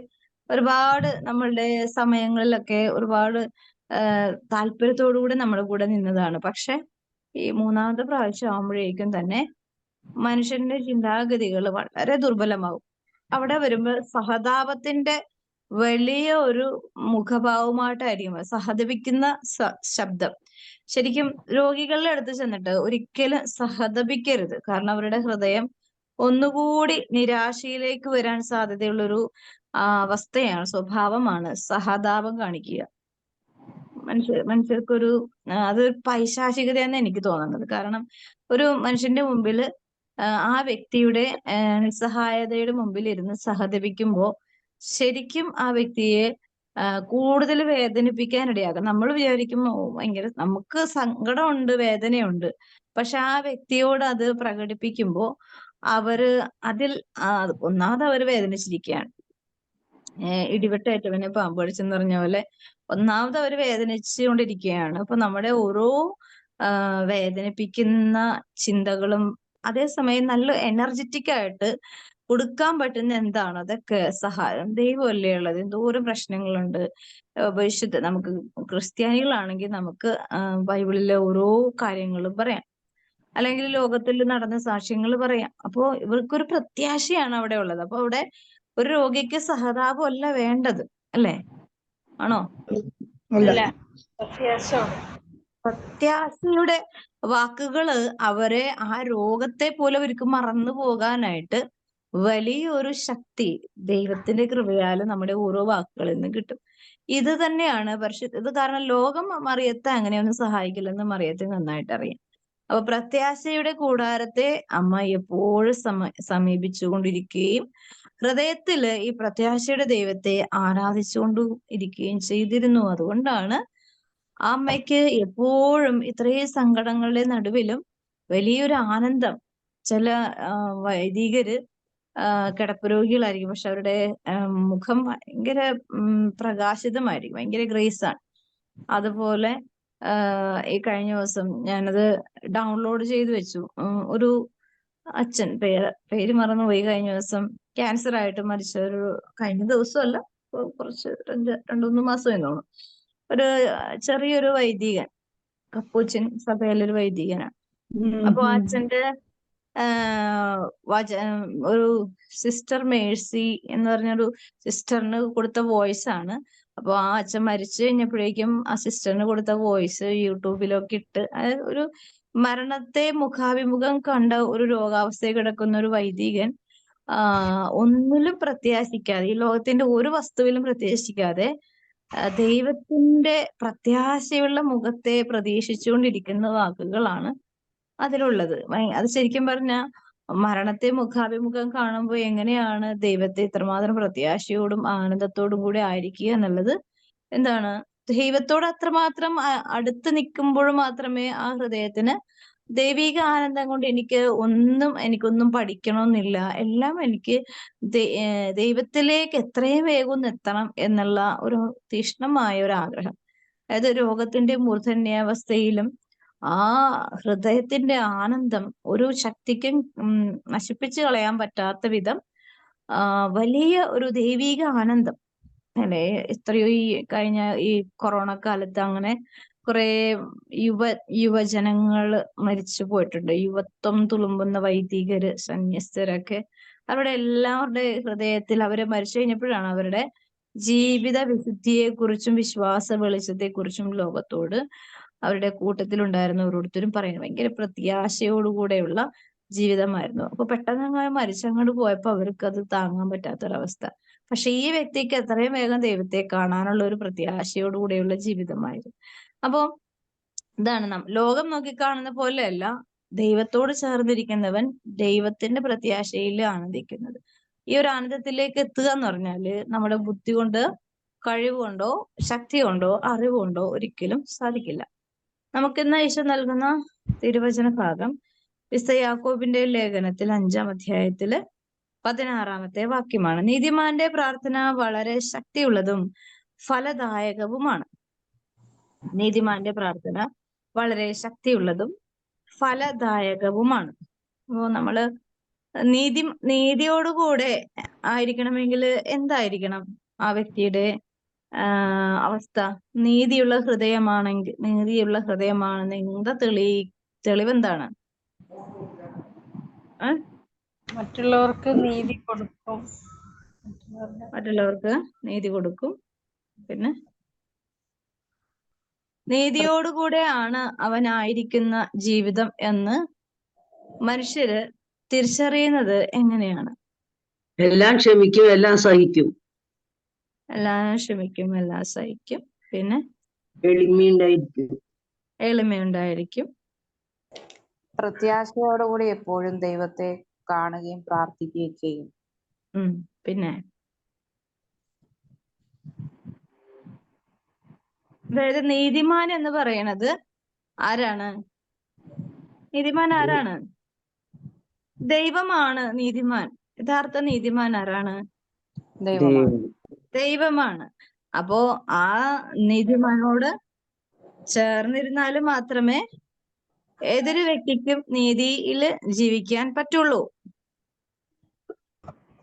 ഒരുപാട് നമ്മളുടെ സമയങ്ങളിലൊക്കെ ഒരുപാട് താല്പര്യത്തോടു കൂടി നമ്മുടെ കൂടെ നിന്നതാണ്. പക്ഷെ ഈ 3-ാമത്തെ പ്രാവശ്യം ആകുമ്പോഴേക്കും തന്നെ മനുഷ്യന്റെ ചിന്താഗതികൾ വളരെ ദുർബലമാകും. അവിടെ വരുമ്പോൾ സഹതാപത്തിന്റെ വലിയ ഒരു മുഖഭാവമായിട്ടായിരിക്കും സഹതപിക്കുന്ന ശബ്ദം. ശരിക്കും രോഗികളുടെ അടുത്ത് ചെന്നിട്ട് ഒരിക്കലും സഹതപിക്കരുത്. കാരണം അവരുടെ ഹൃദയം ഒന്നുകൂടി നിരാശയിലേക്ക് വരാൻ സാധ്യതയുള്ളൊരു അവസ്ഥയാണ്, സ്വഭാവമാണ് സഹതാപം കാണിക്കുക. മനുഷ്യർക്കൊരു അതൊരു പൈശാചികതയെന്ന് എനിക്ക് തോന്നുന്നത്. കാരണം ഒരു മനുഷ്യന്റെ മുമ്പിൽ ആ വ്യക്തിയുടെ നിസ്സഹായതയുടെ മുമ്പിൽ ഇരുന്ന് സഹതപിക്കുമ്പോൾ ശരിക്കും ആ വ്യക്തിയെ കൂടുതൽ വേദനിപ്പിക്കാനിടയാകും. നമ്മൾ വിചാരിക്കും ഭയങ്കര നമുക്ക് സങ്കടമുണ്ട്, വേദനയുണ്ട്, പക്ഷെ ആ വ്യക്തിയോട് അത് പ്രകടിപ്പിക്കുമ്പോൾ അവര് അതിൽ ഒന്നാമത് അവര് വേദനിച്ചിരിക്കുകയാണ്. ഇടിവെട്ടേറ്റവനെ പാമ്പ് കടിച്ചെന്ന് പറഞ്ഞ പോലെ ഒന്നാമത് അവര് വേദനിച്ചുകൊണ്ടിരിക്കുകയാണ്. അപ്പൊ നമ്മുടെ ഓരോ വേദനിപ്പിക്കുന്ന ചിന്തകളും അതേസമയം നല്ല എനർജറ്റിക് ആയിട്ട് കൊടുക്കാൻ പറ്റുന്ന എന്താണ്, അതൊക്കെ സഹായം. ദൈവമല്ലേ ഉള്ളത്, എന്തോരം പ്രശ്നങ്ങളുണ്ട്. വിശുദ്ധ നമുക്ക് ക്രിസ്ത്യാനികളാണെങ്കിൽ നമുക്ക് ബൈബിളിലെ ഓരോ കാര്യങ്ങളും പറയാം, അല്ലെങ്കിൽ ലോകത്തിൽ നടന്ന സാക്ഷ്യങ്ങൾ പറയാം. അപ്പോ ഇവർക്കൊരു പ്രത്യാശയാണ് അവിടെ ഉള്ളത്. അപ്പൊ അവിടെ ഒരു രോഗിക്ക് സഹതാപം അല്ല വേണ്ടത്, അല്ലേ? ആണോ? അല്ല. പ്രത്യാശയുടെ വാക്കുകള് അവരെ ആ രോഗത്തെ പോലെ അവർക്ക് മറന്നു പോകാനായിട്ട് വലിയൊരു ശക്തി ദൈവത്തിന്റെ കൃപയാല് നമ്മുടെ ഓരോ വാക്കുകളിൽ നിന്ന് കിട്ടും. ഇത് തന്നെയാണ് ഇത് കാരണം ലോകം മറിയത്തെ അങ്ങനെയൊന്നും സഹായിക്കില്ലെന്ന് മറിയത്തെ നന്നായിട്ട് അറിയാം. അപ്പൊ പ്രത്യാശയുടെ കൂടാരത്തെ അമ്മ എപ്പോഴും സമീപിച്ചുകൊണ്ടിരിക്കുകയും ഹൃദയത്തില് ഈ പ്രത്യാശയുടെ ദൈവത്തെ ആരാധിച്ചുകൊണ്ട് ഇരിക്കുകയും ചെയ്തിരുന്നു. അതുകൊണ്ടാണ് ആ അമ്മയ്ക്ക് എപ്പോഴും ഇത്രയും സങ്കടങ്ങളുടെ നടുവിലും വലിയൊരു ആനന്ദം. ചില വൈദികര് കിടപ്പ് രോഗികളായിരിക്കും, പക്ഷെ അവരുടെ മുഖം ഭയങ്കര പ്രകാശിതമായിരിക്കും, ഭയങ്കര ഗ്രേസാണ്. അതുപോലെ ഈ കഴിഞ്ഞ ദിവസം ഞാനത് ഡൗൺലോഡ് ചെയ്ത് വെച്ചു. ഒരു അച്ഛൻ, പേര് മറന്നുപോയി, കഴിഞ്ഞ ദിവസം ക്യാൻസർ ആയിട്ട് മരിച്ച ഒരു, കഴിഞ്ഞ ദിവസമല്ല, കുറച്ച് 2-3 മാസമായി തോന്നുന്നു, ഒരു ചെറിയൊരു വൈദികൻ, കപ്പൂച്ചിൻ സഭയിലൊരു വൈദികനാണ്. അപ്പൊ ആ അച്ഛന്റെ ഒരു സിസ്റ്റർ മേഴ്സി എന്ന് പറഞ്ഞൊരു സിസ്റ്ററിന് കൊടുത്ത വോയിസ് ആണ്. അപ്പൊ ആ അച്ഛൻ മരിച്ചു കഴിഞ്ഞപ്പോഴേക്കും ആ സിസ്റ്ററിന് കൊടുത്ത വോയിസ് യൂട്യൂബിലൊക്കെ ഇട്ട്, അതായത് ഒരു മരണത്തെ മുഖാഭിമുഖം കണ്ട ഒരു രോഗാവസ്ഥയിൽ കിടക്കുന്ന ഒരു വൈദികൻ ഒന്നിലും പ്രത്യാശിക്കാതെ, ഈ ലോകത്തിന്റെ ഒരു വസ്തുവിലും പ്രത്യാശിക്കാതെ ദൈവത്തിന്റെ പ്രത്യാശയുള്ള മുഖത്തെ പ്രതീക്ഷിച്ചുകൊണ്ടിരിക്കുന്ന വാക്കുകളാണ് അതിലുള്ളത്. അത് ശരിക്കും പറഞ്ഞ മരണത്തെ മുഖാഭിമുഖം കാണുമ്പോൾ എങ്ങനെയാണ് ദൈവത്തെ ഇത്രമാത്രം പ്രത്യാശയോടും ആനന്ദത്തോടും കൂടി ആയിരിക്കുക എന്നുള്ളത്, എന്താണ്, ദൈവത്തോട് അത്രമാത്രം അടുത്ത് നിൽക്കുമ്പോൾ മാത്രമേ ആ ഹൃദയത്തിന് ദൈവിക ആനന്ദം കൊണ്ട് എനിക്കൊന്നും പഠിക്കണമെന്നില്ല, എല്ലാം എനിക്ക് ദൈവത്തിലേക്ക് എത്രയും വേഗം എത്തണം എന്നുള്ള ഒരു തീഷ്ണമായ ഒരു ആഗ്രഹം. അതായത് രോഗത്തിന്റെ മൂർധന്യാവസ്ഥയിലും ആ ഹൃദയത്തിന്റെ ആനന്ദം ഒരു ശക്തിക്കും നശിപ്പിച്ചു കളയാൻ പറ്റാത്ത വിധം വലിയ ഒരു ദൈവിക ആനന്ദം അല്ലെ? എത്രയോ ഈ കഴിഞ്ഞ ഈ കൊറോണ കാലത്ത് അങ്ങനെ കുറെ യുവജനങ്ങള് മരിച്ചു പോയിട്ടുണ്ട്. യുവത്വം തുളുമ്പുന്ന വൈദികര്, സന്യസ്തരൊക്കെ അവരുടെ എല്ലാവരുടെ ഹൃദയത്തിൽ അവരെ മരിച്ചു കഴിഞ്ഞപ്പോഴാണ് അവരുടെ ജീവിത വിശുദ്ധിയെക്കുറിച്ചും വിശ്വാസ വെളിച്ചത്തെക്കുറിച്ചും ലോകത്തോട് അവരുടെ കൂട്ടത്തിലുണ്ടായിരുന്ന ഓരോരുത്തരും പറയുന്നത് ഭയങ്കര പ്രത്യാശയോടുകൂടെയുള്ള ജീവിതമായിരുന്നു. അപ്പൊ പെട്ടെന്ന് അങ്ങനെ മരിച്ചങ്ങോട്ട് പോയപ്പോ അവർക്ക് അത് താങ്ങാൻ പറ്റാത്തൊരവസ്ഥ. പക്ഷെ ഈ വ്യക്തിക്ക് എത്രയും വേഗം ദൈവത്തെ കാണാനുള്ള ഒരു പ്രത്യാശയോടുകൂടെയുള്ള ജീവിതമായിരുന്നു. അപ്പോ ഇതാണ് ലോകം നോക്കിക്കാണുന്ന പോലെയല്ല ദൈവത്തോട് ചേർന്നിരിക്കുന്നവൻ ദൈവത്തിന്റെ പ്രത്യാശയിൽ ആനന്ദിക്കുന്നത്. ഈ ഒരു ആനന്ദത്തിലേക്ക് എത്തുക എന്ന് പറഞ്ഞാല് നമ്മുടെ ബുദ്ധി കൊണ്ട്, കഴിവ് കൊണ്ടോ, ശക്തി കൊണ്ടോ, അറിവ് കൊണ്ടോ ഒരിക്കലും സാധിക്കില്ല. നമുക്കിന്ന് യേശു നൽകുന്ന തിരുവചന ഭാഗം വിശുദ്ധ യാക്കോബിന്റെ ലേഖനത്തിൽ 5-ാം അധ്യായത്തില് 16-ാമത്തെ വാക്യമാണ്. നീതിമാന്റെ പ്രാർത്ഥന വളരെ ശക്തിയുള്ളതും ഫലദായകവുമാണ്. നീതിമാന്റെ പ്രാർത്ഥന വളരെ ശക്തിയുള്ളതും ഫലദായകവുമാണ്. അപ്പോ നമ്മള് നീതിയോടുകൂടെ ആയിരിക്കണമെങ്കിൽ എന്തായിരിക്കണം ആ വ്യക്തിയുടെ അവസ്ഥ? നീതിയുള്ള ഹൃദയമാണെന്ന് എന്താ തെളിവെന്താണ്? മറ്റുള്ളവർക്ക് നീതി കൊടുക്കും. മറ്റുള്ളവർക്ക് നീതി കൊടുക്കും. പിന്നെ നീതിയോടുകൂടെയാണ് അവനായിരിക്കുന്ന ജീവിതം എന്ന് മനുഷ്യര് തിരിച്ചറിയുന്നത് എങ്ങനെയാണ്? എല്ലാം ക്ഷമിക്കും, എല്ലാം സഹിക്കും, എല്ലാം ക്ഷമിക്കും, എല്ലാം സഹിക്കും. പിന്നെ എളിമയുണ്ടായിരിക്കും. പ്രത്യാശയോടുകൂടി എപ്പോഴും ദൈവത്തെ കാണുകയും പ്രാർത്ഥിക്കുകയും ചെയ്യും. പിന്നെ അതായത് നീതിമാൻ എന്ന് പറയണത് ആരാണ്? നീതിമാൻ ആരാണ്? ദൈവമാണ് നീതിമാൻ. യഥാർത്ഥ നീതിമാൻ ആരാണ്? ദൈവമാണ്. അപ്പോ ആ നീതിമാനോട് ചേർന്നിരുന്നാൽ മാത്രമേ ഏതൊരു വ്യക്തിക്കും നീതിയിൽ ജീവിക്കാൻ പറ്റുള്ളൂ.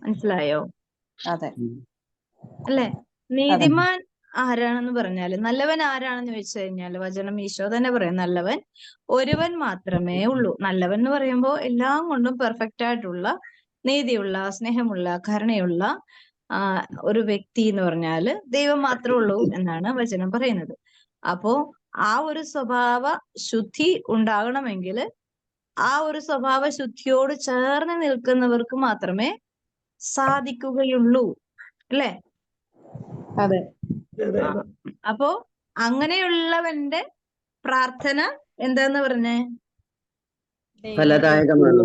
മനസ്സിലായോ? അതെ. അല്ലെ? നീതിമാൻ ആരാണെന്ന് പറഞ്ഞാല്, നല്ലവൻ ആരാണെന്ന് വെച്ച് കഴിഞ്ഞാൽ വചനം ഈശോ തന്നെ പറയും, നല്ലവൻ ഒരുവൻ മാത്രമേ ഉള്ളൂ. നല്ലവൻ എന്ന് പറയുമ്പോ എല്ലാം കൊണ്ടും പെർഫെക്റ്റ് ആയിട്ടുള്ള, നീതിയുള്ള, സ്നേഹമുള്ള, കരുണയുള്ള ഒരു വ്യക്തി എന്ന് പറഞ്ഞാല് ദൈവം മാത്രമേ ഉള്ളൂ എന്നാണ് വചനം പറയുന്നത്. അപ്പോ ആ ഒരു സ്വഭാവ ശുദ്ധി ഉണ്ടാകണമെങ്കിൽ ആ ഒരു സ്വഭാവ ശുദ്ധിയോട് ചേർന്ന് നിൽക്കുന്നവർക്ക് മാത്രമേ സാധിക്കുകയുള്ളൂ. അല്ലേ? അതെ. അപ്പോ അങ്ങനെയുള്ളവന്റെ പ്രാർത്ഥന എന്താന്ന് പറഞ്ഞേ? ഫലദായകമാണ്.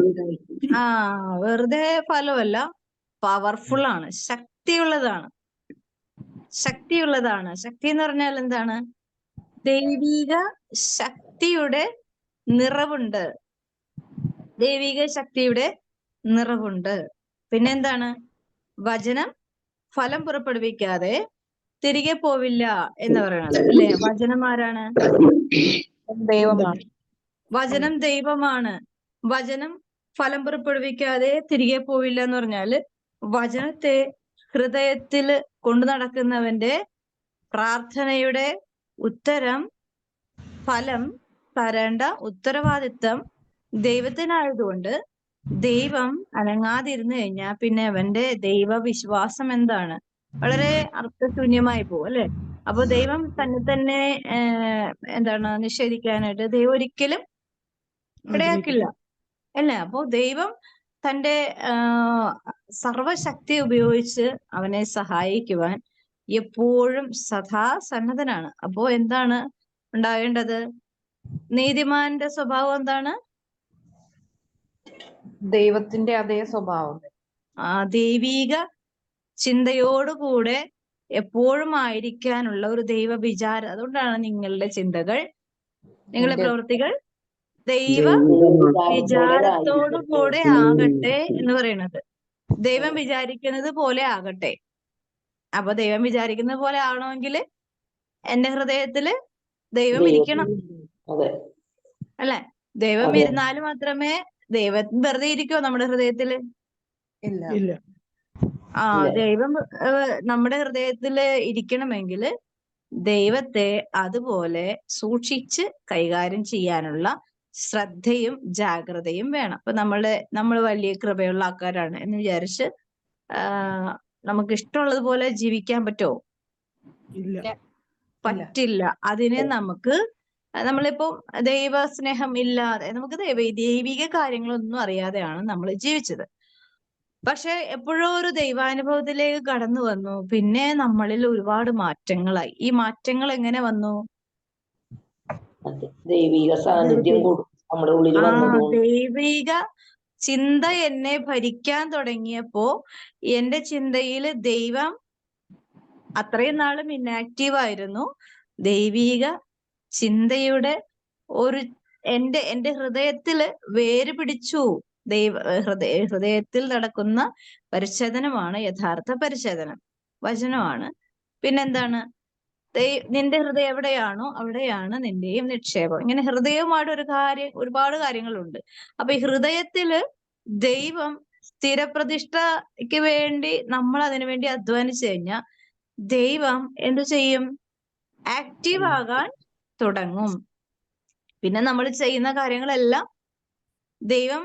വെറുതെ ഫലമല്ല, പവർഫുൾ ആണ്, ശക്തിയുള്ളതാണ്. ശക്തി എന്ന് പറഞ്ഞാൽ എന്താണ്? ദൈവിക ശക്തിയുടെ നിറവുണ്ട്. പിന്നെന്താണ്? വചനം ഫലം പുറപ്പെടുവിക്കാതെ തിരികെ പോവില്ല എന്ന് പറയണത് അല്ലെ? വചനം ആരാണ്? ദൈവമാണ്. വചനം ദൈവമാണ്. വചനം ഫലം പുറപ്പെടുവിക്കാതെ തിരികെ പോവില്ല എന്ന് പറഞ്ഞാല് വചനത്തെ ഹൃദയത്തിൽ കൊണ്ടു നടക്കുന്നവന്റെ പ്രാർത്ഥനയുടെ ഉത്തരം, ഫലം തരേണ്ട ഉത്തരവാദിത്വം ദൈവത്തിനായതുകൊണ്ട് ദൈവം അനങ്ങാതിരുന്നു കഴിഞ്ഞാൽ പിന്നെ അവന്റെ ദൈവവിശ്വാസം എന്താണ്? വളരെ അർത്ഥശൂന്യമായി പോകും അല്ലെ? അപ്പൊ ദൈവം തന്നെ നിഷേധിക്കാനായിട്ട് ദൈവം ഒരിക്കലും ഇടയാക്കില്ല അല്ലേ? അപ്പോ ദൈവം തന്റെ സർവശക്തി ഉപയോഗിച്ച് അവനെ സഹായിക്കുവാൻ എപ്പോഴും സദാ സന്നദ്ധനാണ്. അപ്പോ എന്താണ് ഉണ്ടാകേണ്ടത്? നീതിമാന്റെ സ്വഭാവം എന്താണ്? ദൈവത്തിന്റെ അതേ സ്വഭാവം. ദൈവീക ചിന്തയോടുകൂടെ എപ്പോഴും ആയിരിക്കാനുള്ള ഒരു ദൈവ വിചാരം. അതുകൊണ്ടാണ് നിങ്ങളുടെ ചിന്തകൾ, നിങ്ങളുടെ പ്രവൃത്തികൾ ദൈവ വിചാരത്തോടു കൂടെ ആകട്ടെ എന്ന് പറയുന്നത്. ദൈവം വിചാരിക്കുന്നത് പോലെ ആകട്ടെ. അപ്പൊ ദൈവം വിചാരിക്കുന്നത് പോലെ ആവണമെങ്കിൽ എന്റെ ഹൃദയത്തില് ദൈവം ഇരിക്കണം അല്ലെ? ദൈവം ഇരുന്നാൽ മാത്രമേ ദൈവം വെറുതെ ഇരിക്കോ നമ്മുടെ ഹൃദയത്തില്? ഇല്ല. ഇല്ല. ദൈവം നമ്മുടെ ഹൃദയത്തില് ഇരിക്കണമെങ്കിൽ ദൈവത്തെ അതുപോലെ സൂക്ഷിച്ച് കൈകാര്യം ചെയ്യാനുള്ള ശ്രദ്ധയും ജാഗ്രതയും വേണം. അപ്പൊ നമ്മൾ വലിയ കൃപയുള്ള ആൾക്കാരാണ് എന്ന് വിചാരിച്ച് നമുക്ക് ഇഷ്ടമുള്ളതുപോലെ ജീവിക്കാൻ പറ്റുമോ? പറ്റില്ല. അതിനെ നമുക്ക് നമ്മളിപ്പോ ദൈവസ്നേഹം ഇല്ലാതെ നമുക്ക് ദൈവിക കാര്യങ്ങളൊന്നും അറിയാതെയാണ് നമ്മൾ ജീവിച്ചത്. പക്ഷെ എപ്പോഴോ ഒരു ദൈവാനുഭവത്തിലേക്ക് കടന്നു വന്നു. പിന്നെ നമ്മളിൽ ഒരുപാട് മാറ്റങ്ങളായി. ഈ മാറ്റങ്ങൾ എങ്ങനെ വന്നു? ദൈവിക സാന്നിധ്യം നമ്മുടെ ഉള്ളിൽ വന്നതുകൊണ്ട്, ദൈവിക ചിന്ത എന്നെ ഭരിക്കാൻ തുടങ്ങിയപ്പോ എന്റെ ചിന്തയില് ദൈവം അത്രയും നാളും ഇന്നാക്റ്റീവ് ആയിരുന്നു. ദൈവിക ചിന്തയുടെ ഒരു എന്റെ ഹൃദയത്തില് വേര് പിടിച്ചു. ഹൃദയത്തിൽ നടക്കുന്ന പരിച്ഛേദനമാണ് യഥാർത്ഥ പരിച്ഛേദനം, വചനമാണ്. പിന്നെന്താണ്? നിന്റെ ഹൃദയം എവിടെയാണോ അവിടെയാണ് നിന്റെയും നിക്ഷേപം. ഇങ്ങനെ ഹൃദയവുമായിട്ട് ഒരുപാട് കാര്യങ്ങളുണ്ട്. അപ്പൊ ഈ ഹൃദയത്തില് ദൈവം സ്ഥിരപ്രതിഷ്ഠയ്ക്ക് വേണ്ടി നമ്മൾ അതിനു വേണ്ടി അധ്വാനിച്ചു കഴിഞ്ഞാൽ ദൈവം എന്തു ചെയ്യും? ആക്റ്റീവ് ആകാൻ തുടങ്ങും. പിന്നെ നമ്മൾ ചെയ്യുന്ന കാര്യങ്ങളെല്ലാം ദൈവം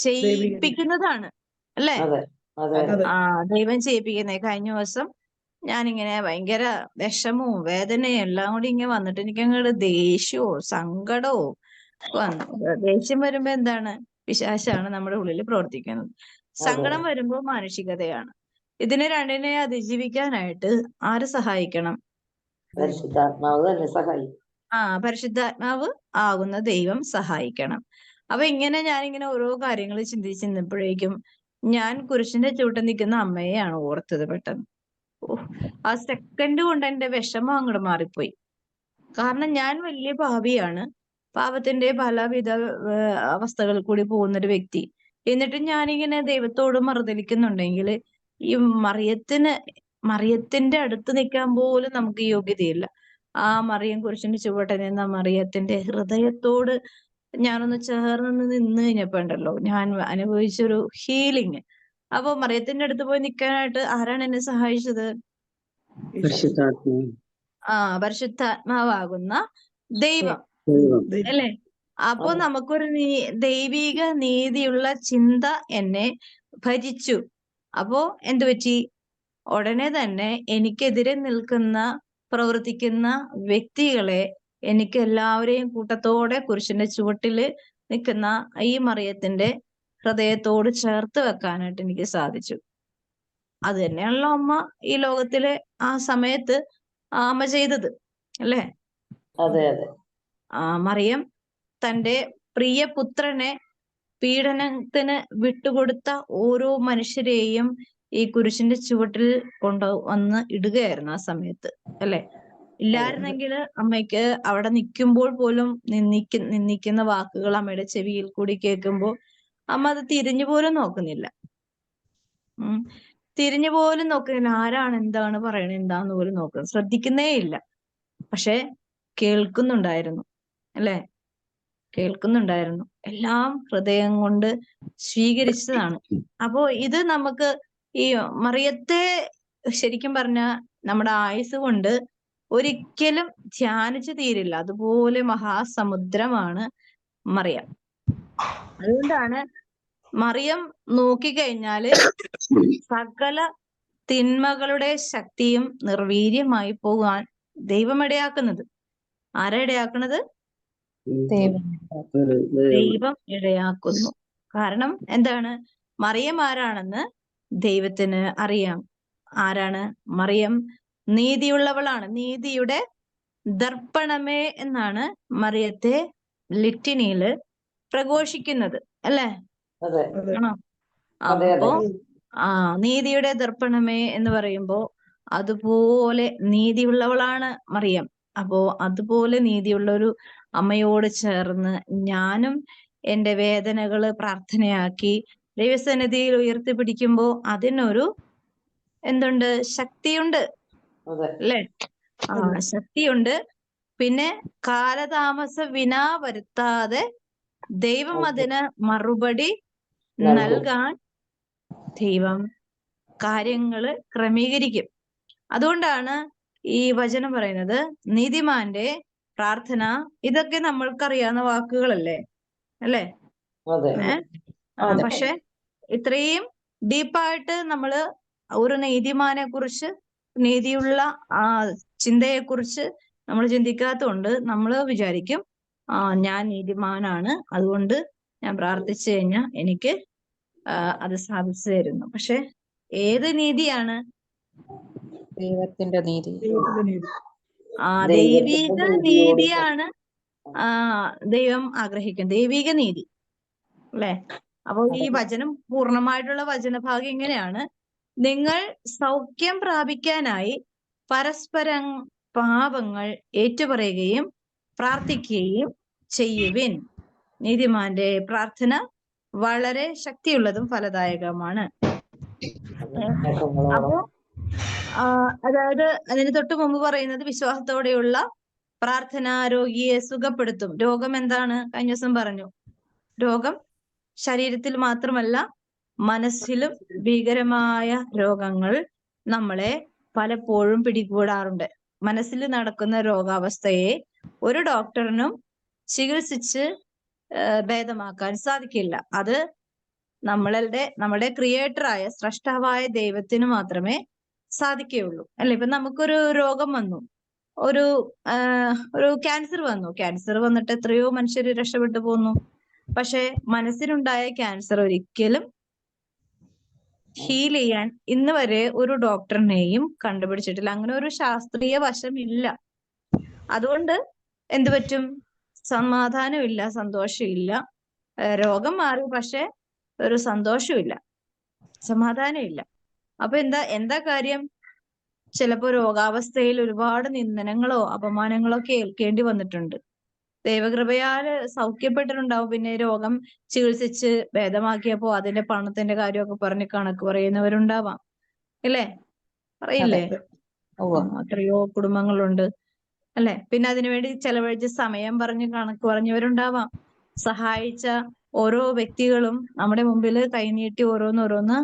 ചെയ്യിപ്പിക്കുന്നതാണ്, അല്ലേ? ദൈവം ചെയ്യിപ്പിക്കുന്നേ. കഴിഞ്ഞ ദിവസം ഞാനിങ്ങനെ ഭയങ്കര വിഷമവും വേദനയും എല്ലാം കൂടി ഇങ്ങനെ വന്നിട്ട് എനിക്ക് അങ്ങോട്ട് ദേഷ്യവും സങ്കടവും വന്നു. ദേഷ്യം വരുമ്പോ എന്താണ്? പിശാചാണ് നമ്മുടെ ഉള്ളിൽ പ്രവർത്തിക്കുന്നത്. സങ്കടം വരുമ്പോ മാനുഷികതയാണ്. ഇതിനെ രണ്ടിനെ അതിജീവിക്കാനായിട്ട് ആര് സഹായിക്കണം? പരിശുദ്ധാത്മാവ് തന്നെ സഹായിക്കും. പരിശുദ്ധാത്മാവ് ആകുന്ന ദൈവം സഹായിക്കണം. അപ്പൊ ഞാനിങ്ങനെ ഓരോ കാര്യങ്ങൾ ചിന്തിച്ചിരുന്നപ്പോഴേക്കും ഞാൻ കുരിശിന്റെ ചുവട്ടിൽ നിൽക്കുന്ന അമ്മയെയാണ് ഓർത്തത് പെട്ടെന്ന്. ആ സെക്കൻഡ് കൊണ്ട് എന്റെ വിഷമം അങ്ങോട്ട് മാറിപ്പോയി. കാരണം ഞാൻ വലിയ പാപിയാണ്, പാപത്തിന്റെ പലവിധ അവസ്ഥകളിൽ കൂടി പോകുന്നൊരു വ്യക്തി. എന്നിട്ട് ഞാനിങ്ങനെ ദൈവത്തോട് മറുതലിക്കുന്നുണ്ടെങ്കിൽ ഈ മറിയത്തിന്റെ അടുത്ത് നിൽക്കാൻ പോലും നമുക്ക് യോഗ്യതയില്ല. ആ മറിയം കുരിശിന്റെ ചുവട്ടിൽ നിന്ന മറിയത്തിന്റെ ഹൃദയത്തോട് ഞാനൊന്ന് ചേർന്ന് നിന്ന് കഴിഞ്ഞപ്പോ ഉണ്ടല്ലോ, ഞാൻ അനുഭവിച്ചൊരു ഹീലിംഗ്. അപ്പൊ മറിയത്തിന്റെ അടുത്ത് പോയി നിൽക്കാനായിട്ട് ആരാണ് എന്നെ സഹായിച്ചത്? പരിശുദ്ധാത്മാവാകുന്ന ദൈവം, അല്ലേ? അപ്പൊ നമുക്കൊരു ദൈവിക നീതിയുള്ള ചിന്ത എന്നെ ഭരിച്ചു. അപ്പോ എന്തു പറ്റി? ഉടനെ തന്നെ എനിക്കെതിരെ പ്രവർത്തിക്കുന്ന വ്യക്തികളെ എനിക്ക് എല്ലാവരെയും കൂട്ടത്തോടെ കുരിശിന്റെ ചുവട്ടില് നിൽക്കുന്ന ഈ മറിയത്തിന്റെ ഹൃദയത്തോട് ചേർത്ത് വെക്കാനായിട്ട് എനിക്ക് സാധിച്ചു. അത് തന്നെയാണല്ലോ അമ്മ ഈ ലോകത്തിലെ ആ സമയത്ത് അമ്മ ചെയ്തത്, അല്ലേ? മറിയം തന്റെ പ്രിയ പുത്രനെ പീഡനത്തിന് വിട്ടുകൊടുത്ത ഓരോ മനുഷ്യരെയും ഈ കുരിശിന്റെ ചുവട്ടിൽ കൊണ്ടുവന്ന് ഇടുകയായിരുന്നു ആ സമയത്ത്, അല്ലെ? ഇല്ലായിരുന്നെങ്കിൽ അമ്മയ്ക്ക് അവിടെ നിൽക്കുമ്പോൾ പോലും നിന്ദിക്കുന്ന വാക്കുകൾ അമ്മയുടെ ചെവിയിൽ കൂടി കേൾക്കുമ്പോൾ അമ്മ അത് തിരിഞ്ഞു പോലും നോക്കുന്നില്ല. തിരിഞ്ഞു പോലും നോക്കുന്നില്ല. ആരാണ് എന്താണ് പറയണത് എന്താന്ന് പോലും നോക്കുന്നത്, ശ്രദ്ധിക്കുന്നേ ഇല്ല. പക്ഷെ കേൾക്കുന്നുണ്ടായിരുന്നു, അല്ലെ? കേൾക്കുന്നുണ്ടായിരുന്നു. എല്ലാം ഹൃദയം കൊണ്ട് സ്വീകരിച്ചതാണ്. അപ്പോ ഇത് നമുക്ക് ഈ മറിയത്തെ ശരിക്കും പറഞ്ഞ നമ്മുടെ ആയുസ് കൊണ്ട് ഒരിക്കലും ധ്യാനിച്ചു തീരില്ല. അതുപോലെ മഹാസമുദ്രമാണ് മറിയം. അതുകൊണ്ടാണ് മറിയം നോക്കിക്കഴിഞ്ഞാല് സകല തിന്മകളുടെ ശക്തിയും നിർവീര്യമായി പോകാൻ ദൈവം ഇടയാക്കുന്നത്. ആരാ ഇടയാക്കുന്നത്? ദൈവം ഇടയാക്കുന്നു. കാരണം എന്താണ്? മറിയം ആരാണെന്ന് ദൈവത്തിന് അറിയാം. ആരാണ് മറിയം? നീതിയുള്ളവളാണ്. നീതിയുടെ ദർപ്പണമേ എന്നാണ് മറിയത്തെ ലിറ്റിനിയില് പ്രഘോഷിക്കുന്നത്, അല്ലേ? ആണോ? അപ്പോ നീതിയുടെ ദർപ്പണമേ എന്ന് പറയുമ്പോ അതുപോലെ നീതിയുള്ളവളാണ് മറിയം. അപ്പോ അതുപോലെ നീതിയുള്ള ഒരു അമ്മയോട് ചേർന്ന് ഞാനും എന്റെ വേദനകള് പ്രാർത്ഥനയാക്കി ദൈവസന്നിധിയിൽ ഉയർത്തിപ്പിടിക്കുമ്പോ അതിനൊരു എന്തുണ്ട്? ശക്തിയുണ്ട്, അല്ലേ? ശക്തിയുണ്ട്. പിന്നെ കാലതാമസ വിനാ വരുത്താതെ ദൈവം അതിന് മറുപടി നൽകാൻ ദൈവം കാര്യങ്ങള് ക്രമീകരിക്കും. അതുകൊണ്ടാണ് ഈ വചനം പറയുന്നത് നീതിമാന്റെ പ്രാർത്ഥന, ഇതൊക്കെ നമ്മൾക്കറിയാവുന്ന വാക്കുകളല്ലേ, അല്ലേ? അതെ പക്ഷെ ഇത്രയും ഡീപ്പായിട്ട് നമ്മള് ഒരു നീതിമാനെ കുറിച്ച്, നീതിയുള്ള ആ ചിന്തയെ കുറിച്ച് നമ്മൾ ചിന്തിക്കാത്തതുകൊണ്ട് നമ്മൾ വിചാരിക്കും ഞാൻ നീതിമാനാണ്, അതുകൊണ്ട് ഞാൻ പ്രാർത്ഥിച്ചു കഴിഞ്ഞാൽ എനിക്ക് അത് സാധിച്ചു തരുന്നു. പക്ഷെ ഏത് നീതിയാണ്? ദൈവത്തിന്റെ നീതി. ദൈവിക നീതിയാണ് ദൈവം ആഗ്രഹിക്കുന്നത്, ദൈവിക നീതി, അല്ലെ? അപ്പോൾ ഈ വചനം പൂർണ്ണമായിട്ടുള്ള വചനഭാഗം ഇങ്ങനെയാണ്: നിങ്ങൾ സൗഖ്യം പ്രാപിക്കാനായി പരസ്പരം പാപങ്ങൾ ഏറ്റുപറയുകയും പ്രാർത്ഥിക്കുകയും ചെയ്യുവിൻ. നീതിമാന്റെ പ്രാർത്ഥന വളരെ ശക്തിയുള്ളതും ഫലദായകമാണ്. അപ്പോ അതായത് അതിന് തൊട്ട് മുമ്പ് പറയുന്നത് വിശ്വാസത്തോടെയുള്ള പ്രാർത്ഥന രോഗിയെ സുഖപ്പെടുത്തും. രോഗം എന്താണ്? കഴിഞ്ഞ ദിവസം പറഞ്ഞു, രോഗം ശരീരത്തിൽ മാത്രമല്ല മനസ്സിലും ഭീകരമായ രോഗങ്ങൾ നമ്മളെ പലപ്പോഴും പിടികൂടാറുണ്ട്. മനസ്സിൽ നടക്കുന്ന രോഗാവസ്ഥയെ ഒരു ഡോക്ടറിനും ചികിത്സിച്ച് ഭേദമാക്കാൻ സാധിക്കില്ല. അത് നമ്മുടെ ക്രിയേറ്ററായ സ്രഷ്ടാവായ ദൈവത്തിന് മാത്രമേ സാധിക്കുകയുള്ളൂ, അല്ലെ? ഇപ്പൊ നമുക്കൊരു രോഗം വന്നു, ഒരു ക്യാൻസർ വന്നു. ക്യാൻസർ വന്നിട്ട് എത്രയോ മനുഷ്യർ രക്ഷപ്പെട്ടു പോന്നു. പക്ഷെ മനസ്സിനുണ്ടായ ക്യാൻസർ ഒരിക്കലും ഹീൽ ചെയ്യാൻ ഇന്ന് വരെ ഒരു ഡോക്ടറിനെയും കണ്ടുപിടിച്ചിട്ടില്ല. അങ്ങനെ ഒരു ശാസ്ത്രീയ വശം ഇല്ല. അതുകൊണ്ട് എന്ത് പറ്റും? സമാധാനമില്ല, സന്തോഷമില്ല. രോഗം മാറി, പക്ഷെ ഒരു സന്തോഷമില്ല, സമാധാനമില്ല. അപ്പൊ എന്താ കാര്യം? ചിലപ്പോ രോഗാവസ്ഥയിൽ ഒരുപാട് നിന്ദനങ്ങളോ അപമാനങ്ങളോ കേൾക്കേണ്ടി വന്നിട്ടുണ്ട്. ദൈവകൃപയാല് സൗഖ്യപ്പെട്ടിട്ടുണ്ടാവും. പിന്നെ രോഗം ചികിത്സിച്ച് ഭേദമാക്കിയപ്പോ അതിന്റെ പണത്തിന്റെ കാര്യമൊക്കെ പറഞ്ഞ് കണക്ക് പറയുന്നവരുണ്ടാവാം, ഇല്ലേ? പറയില്ലേ? എത്രയോ കുടുംബങ്ങളുണ്ട്, അല്ലെ? പിന്നെ അതിനുവേണ്ടി ചെലവഴിച്ച് സമയം പറഞ്ഞ് കണക്ക് പറഞ്ഞവരുണ്ടാവാം. സഹായിച്ച ഓരോ വ്യക്തികളും നമ്മുടെ മുമ്പിൽ കൈനീട്ടി ഓരോന്നോരോന്ന്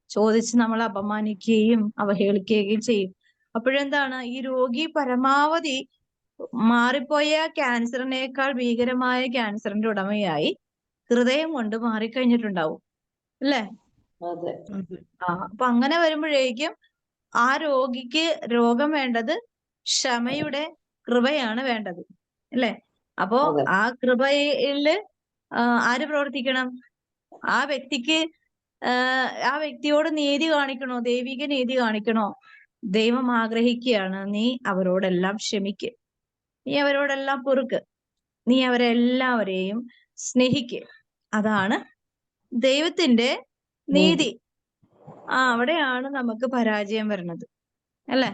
ചോദിച്ച് നമ്മളെ അപമാനിക്കുകയും അവഹേളിക്കുകയും ചെയ്യും. അപ്പോഴെന്താണ്? ഈ രോഗി പരമാവധി മാറിപ്പോയ ക്യാൻസറിനേക്കാൾ ഭീകരമായ ക്യാൻസറിന്റെ ഉടമയായി ഹൃദയം കൊണ്ട് മാറിക്കഴിഞ്ഞിട്ടുണ്ടാവും, അല്ലേ? അപ്പൊ അങ്ങനെ വരുമ്പോഴേക്കും ആ രോഗിക്ക് രോഗം വേണ്ടത് ക്ഷമയുടെ കൃപയാണ് വേണ്ടത്, അല്ലെ? അപ്പോ ആ കൃപയില് ആര് പ്രവർത്തിക്കണം? ആ വ്യക്തിയോട് നീതി കാണിക്കണോ? ദൈവിക നീതി കാണിക്കണോ? ദൈവം ആഗ്രഹിക്കുകയാണ്, നീ അവരോടെല്ലാം ക്ഷമിക്ക്, നീ അവരോടെല്ലാം പൊറുക്ക്, നീ അവരെല്ലാവരെയും സ്നേഹിക്ക്. അതാണ് ദൈവത്തിന്റെ നീതി. അവിടെയാണ് നമുക്ക് പരാജയം വരുന്നത്, അല്ലേ?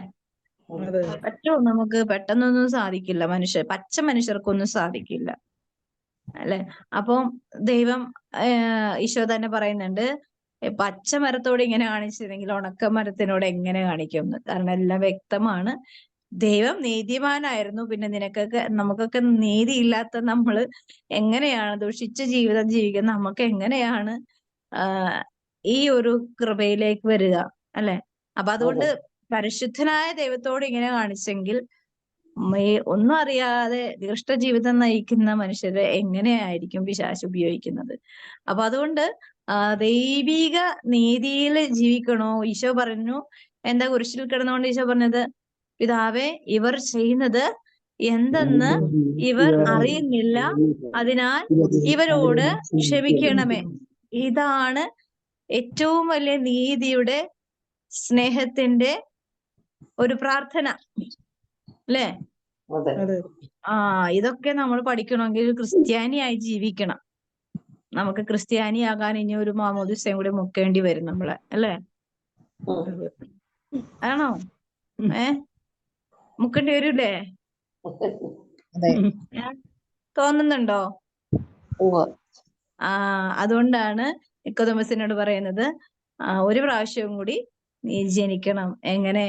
പറ്റുമോ? നമുക്ക് പെട്ടെന്നൊന്നും സാധിക്കില്ല. പച്ച മനുഷ്യർക്കൊന്നും സാധിക്കില്ല, അല്ലെ? അപ്പം ദൈവം ഈശോ തന്നെ പറയുന്നുണ്ട്, പച്ച മരത്തോട് ഇങ്ങനെ കാണിച്ചിരുന്നെങ്കിൽ ഉണക്ക മരത്തിനോട് എങ്ങനെ കാണിക്കുമെന്ന്. കാരണം എല്ലാം വ്യക്തമാണ്. ദൈവം നീതിമാനായിരുന്നു. പിന്നെ നമുക്കൊക്കെ നീതിയില്ലാത്ത നമ്മള് എങ്ങനെയാണ് ദുഷിച്ച ജീവിതം ജീവിക്കുന്നത്? നമുക്ക് എങ്ങനെയാണ് ഈ ഒരു കൃപയിലേക്ക് വരിക, അല്ലെ? അപ്പൊ അതുകൊണ്ട് പരിശുദ്ധനായ ദൈവത്തോട് ഇങ്ങനെ കാണിച്ചെങ്കിൽ ഒന്നും അറിയാതെ ജീവിതം നയിക്കുന്ന മനുഷ്യരെ എങ്ങനെയായിരിക്കും പിശാച് ഉപയോഗിക്കുന്നത്? അപ്പൊ അതുകൊണ്ട് ദൈവിക നീതിയിൽ ജീവിക്കണോ? ഈശോ പറഞ്ഞു, എന്താ കുരിശിൽ കിടന്നുകൊണ്ട് ഈശോ പറഞ്ഞത്? പിതാവേ, ഇവർ ചെയ്യുന്നത് എന്തെന്ന് ഇവർ അറിയുന്നില്ല, അതിനാൽ ഇവരോട് ക്ഷമിക്കണമേ. ഇതാണ് ഏറ്റവും വലിയ നീതിയുടെ, സ്നേഹത്തിന്റെ ഒരു പ്രാർത്ഥന, അല്ലേ? ഇതൊക്കെ നമ്മൾ പഠിക്കണമെങ്കിൽ ക്രിസ്ത്യാനിയായി ജീവിക്കണം. നമുക്ക് ക്രിസ്ത്യാനിയാകാൻ ഇനി ഒരു മാമോദിസയും കൂടി മുക്കേണ്ടി വരും നമ്മളെ, അല്ലേ? ആണോ? മുക്കേണ്ടി വരൂലേ? തോന്നുന്നുണ്ടോ? അതുകൊണ്ടാണ് നിക്കോദെമസിനോട് പറയുന്നത്, ഒരു പ്രാവശ്യവും കൂടി നീ ജനിക്കണം. എങ്ങനെ?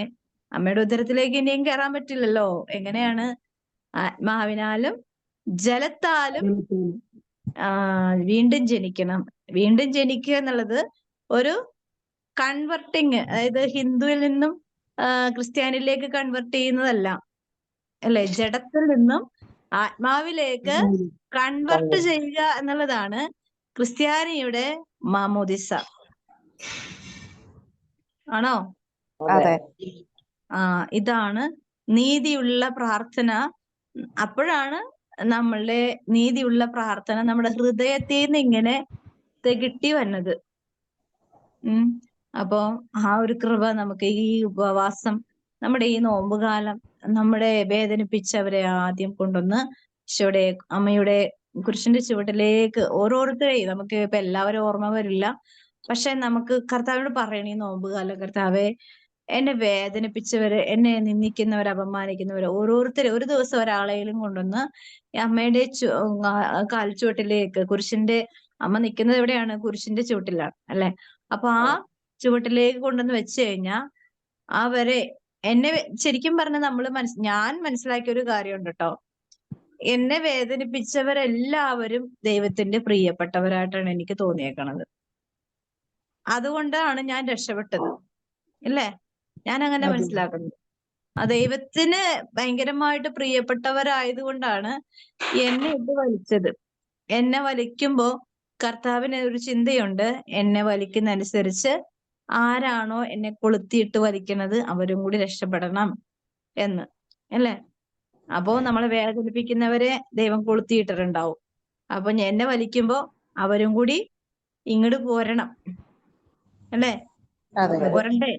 അമ്മയുടെ ഉദരത്തിലേക്ക് ഇനിയും കയറാൻ പറ്റില്ലല്ലോ. എങ്ങനെയാണ്? ആത്മാവിനാലും ജലത്താലും വീണ്ടും ജനിക്കണം. വീണ്ടും ജനിക്കുക എന്നുള്ളത് ഒരു കൺവെർട്ടിങ്, അതായത് ഹിന്ദുവിൽ നിന്നും ക്രിസ്ത്യാനിയിലേക്ക് കൺവെർട്ട് ചെയ്യുന്നതല്ല, അല്ലെ, ജഡത്തിൽ നിന്നും ആത്മാവിലേക്ക് കൺവെർട്ട് ചെയ്യുക എന്നുള്ളതാണ് ക്രിസ്ത്യാനിയുടെ മാമോദിസ. ആണോ? അതെ. ഇതാണ് നീതിയുള്ള പ്രാർത്ഥന. അപ്പോഴാണ് നമ്മളുടെ നീതിയുള്ള പ്രാർത്ഥന നമ്മുടെ ഹൃദയത്തിൽ നിന്ന് ഇങ്ങനെ തികട്ടി വന്നത്. അപ്പോ ആ ഒരു കൃപ നമുക്ക് ഈ ഉപവാസം, നമ്മുടെ ഈ നോമ്പുകാലം, നമ്മുടെ വേദനിപ്പിച്ചവരെ ആദ്യം കൊണ്ടുവന്ന് ഈശോയുടെ അമ്മയുടെ കുരിശിന്റെ ചുവട്ടിലേക്ക് ഓരോരുത്തരെയും, നമുക്ക് ഇപ്പൊ എല്ലാവരും ഓർമ്മ വരില്ല, പക്ഷെ നമുക്ക് കർത്താവിനോട് പറയണം ഈ നോമ്പുകാലം, കർത്താവെ എന്നെ വേദനിപ്പിച്ചവര്, എന്നെ നിന്ദിക്കുന്നവര്, അപമാനിക്കുന്നവര് ഓരോരുത്തരെ ഒരു ദിവസം ഒരാളെയും കൊണ്ടുവന്ന് അമ്മയുടെ കാൽച്ചുവട്ടിലേക്ക്, കുരിശിന്റെ അമ്മ നിൽക്കുന്നത് എവിടെയാണ്? കുരിശിന്റെ ചുവട്ടിലാണ്, അല്ലെ? അപ്പൊ ആ ചുവട്ടിലേക്ക് കൊണ്ടുവന്ന് വെച്ച് കഴിഞ്ഞാൽ അവരെ, എന്നെ ശരിക്കും പറഞ്ഞ ഞാൻ മനസ്സിലാക്കിയ ഒരു കാര്യമുണ്ട് കേട്ടോ. എന്നെ വേദനിപ്പിച്ചവരെല്ലാവരും ദൈവത്തിന്റെ പ്രിയപ്പെട്ടവരായിട്ടാണ് എനിക്ക് തോന്നിയേക്കണത്. അതുകൊണ്ടാണ് ഞാൻ രക്ഷപ്പെട്ടത്, അല്ലേ? ഞാൻ അങ്ങനെ മനസ്സിലാക്കുന്നത്. ദൈവത്തിന് ഭയങ്കരമായിട്ട് പ്രിയപ്പെട്ടവരായതുകൊണ്ടാണ് എന്നെ ഇട്ട് വലിച്ചത്. എന്നെ വലിക്കുമ്പോ കർത്താവിന് ഒരു ചിന്തയുണ്ട്, എന്നെ വലിക്കുന്നതനുസരിച്ച് ആരാണോ എന്നെ കൊളുത്തിയിട്ട് വലിക്കുന്നത് അവരും കൂടി രക്ഷപ്പെടണം എന്ന്, അല്ലേ? അപ്പോ നമ്മളെ വേദനിപ്പിക്കുന്നവരെ ദൈവം കൊളുത്തിയിട്ടിട്ടുണ്ടാവും. അപ്പൊ എന്നെ വലിക്കുമ്പോ അവരും കൂടി ഇങ്ങോട്ട് പോരണം, അല്ലേ? പോരണ്ടേ?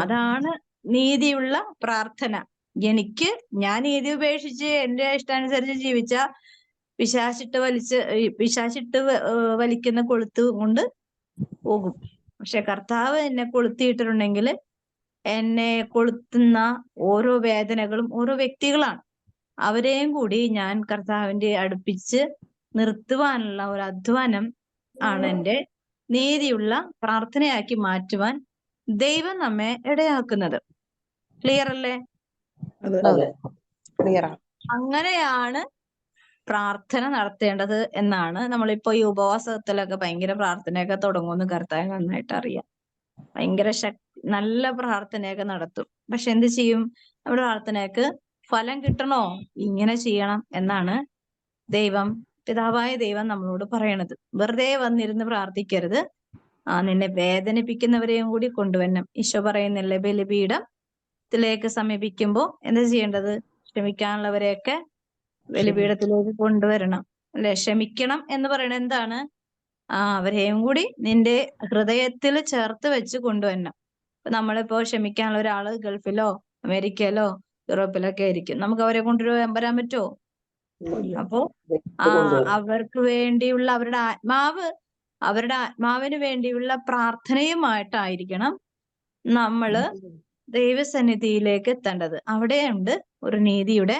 അതാണ് നീതിയുള്ള പ്രാർത്ഥന. ഞാൻ നീതി ഉപേക്ഷിച്ച് എന്റെ ഇഷ്ടാനുസരിച്ച് ജീവിച്ച പിശാചിട്ട് വലിക്കുന്ന കൊളുത്ത് കൊണ്ട് പോകും. പക്ഷെ കർത്താവ് എന്നെ കൊളുത്തിയിട്ടുണ്ടെങ്കിൽ എന്നെ കൊളുത്തുന്ന ഓരോ വേദനകളും ഓരോ വ്യക്തികളാണ്. അവരെയും കൂടി ഞാൻ കർത്താവിന്റെ അടുപ്പിച്ച് നിർത്തുവാനുള്ള ഒരു അധ്വാനം ആണ് എന്റെ നീതിയുള്ള പ്രാർത്ഥനയാക്കി മാറ്റുവാൻ ദൈവം നമ്മെ ഇടയാക്കുന്നത്. ക്ലിയർ അല്ലേ? അങ്ങനെയാണ് പ്രാർത്ഥന നടത്തേണ്ടത് എന്നാണ്. നമ്മളിപ്പോ ഈ ഉപവാസത്തിലൊക്കെ ഭയങ്കര പ്രാർത്ഥനയൊക്കെ തുടങ്ങുമെന്ന് കർത്താവ് നന്നായിട്ട് അറിയാം. ഭയങ്കര നല്ല പ്രാർത്ഥനയൊക്കെ നടത്തും. പക്ഷെ എന്ത് ചെയ്യും? നമ്മുടെ പ്രാർത്ഥനയ്ക്ക് ഫലം കിട്ടണോ? ഇങ്ങനെ ചെയ്യണം എന്നാണ് പിതാവായ ദൈവം നമ്മളോട് പറയണത്. വെറുതെ വന്നിരുന്ന് പ്രാർത്ഥിക്കരുത്. നിന്നെ വേദനിപ്പിക്കുന്നവരെയും കൂടി കൊണ്ടുവരണം. ഈശോ പറയുന്നില്ലേ, ബലിപീഠത്തിലേക്ക് സമീപിക്കുമ്പോ എന്താ ചെയ്യേണ്ടത്? ക്ഷമിക്കാനുള്ളവരെയൊക്കെ ബലിപീഠത്തിലേക്ക് കൊണ്ടുവരണം, അല്ലെ? ക്ഷമിക്കണം എന്ന് പറയുന്നത് എന്താണ്? അവരെയും കൂടി നിന്റെ ഹൃദയത്തിൽ ചേർത്ത് വെച്ച് കൊണ്ടുവരണം. ഇപ്പൊ നമ്മളിപ്പോ ക്ഷമിക്കാനുള്ള ഒരാള് ഗൾഫിലോ അമേരിക്കയിലോ യൂറോപ്പിലൊക്കെ ആയിരിക്കും. നമുക്ക് അവരെ കൊണ്ടുവരാൻ പറ്റുമോ? അപ്പോ അവർക്ക് വേണ്ടിയുള്ള അവരുടെ ആത്മാവിന് വേണ്ടിയുള്ള പ്രാർത്ഥനയുമായിട്ടായിരിക്കണം നമ്മള് ദൈവസന്നിധിയിലേക്ക് എത്തേണ്ടത്. അവിടെയുണ്ട് ഒരു നീതിയുടെ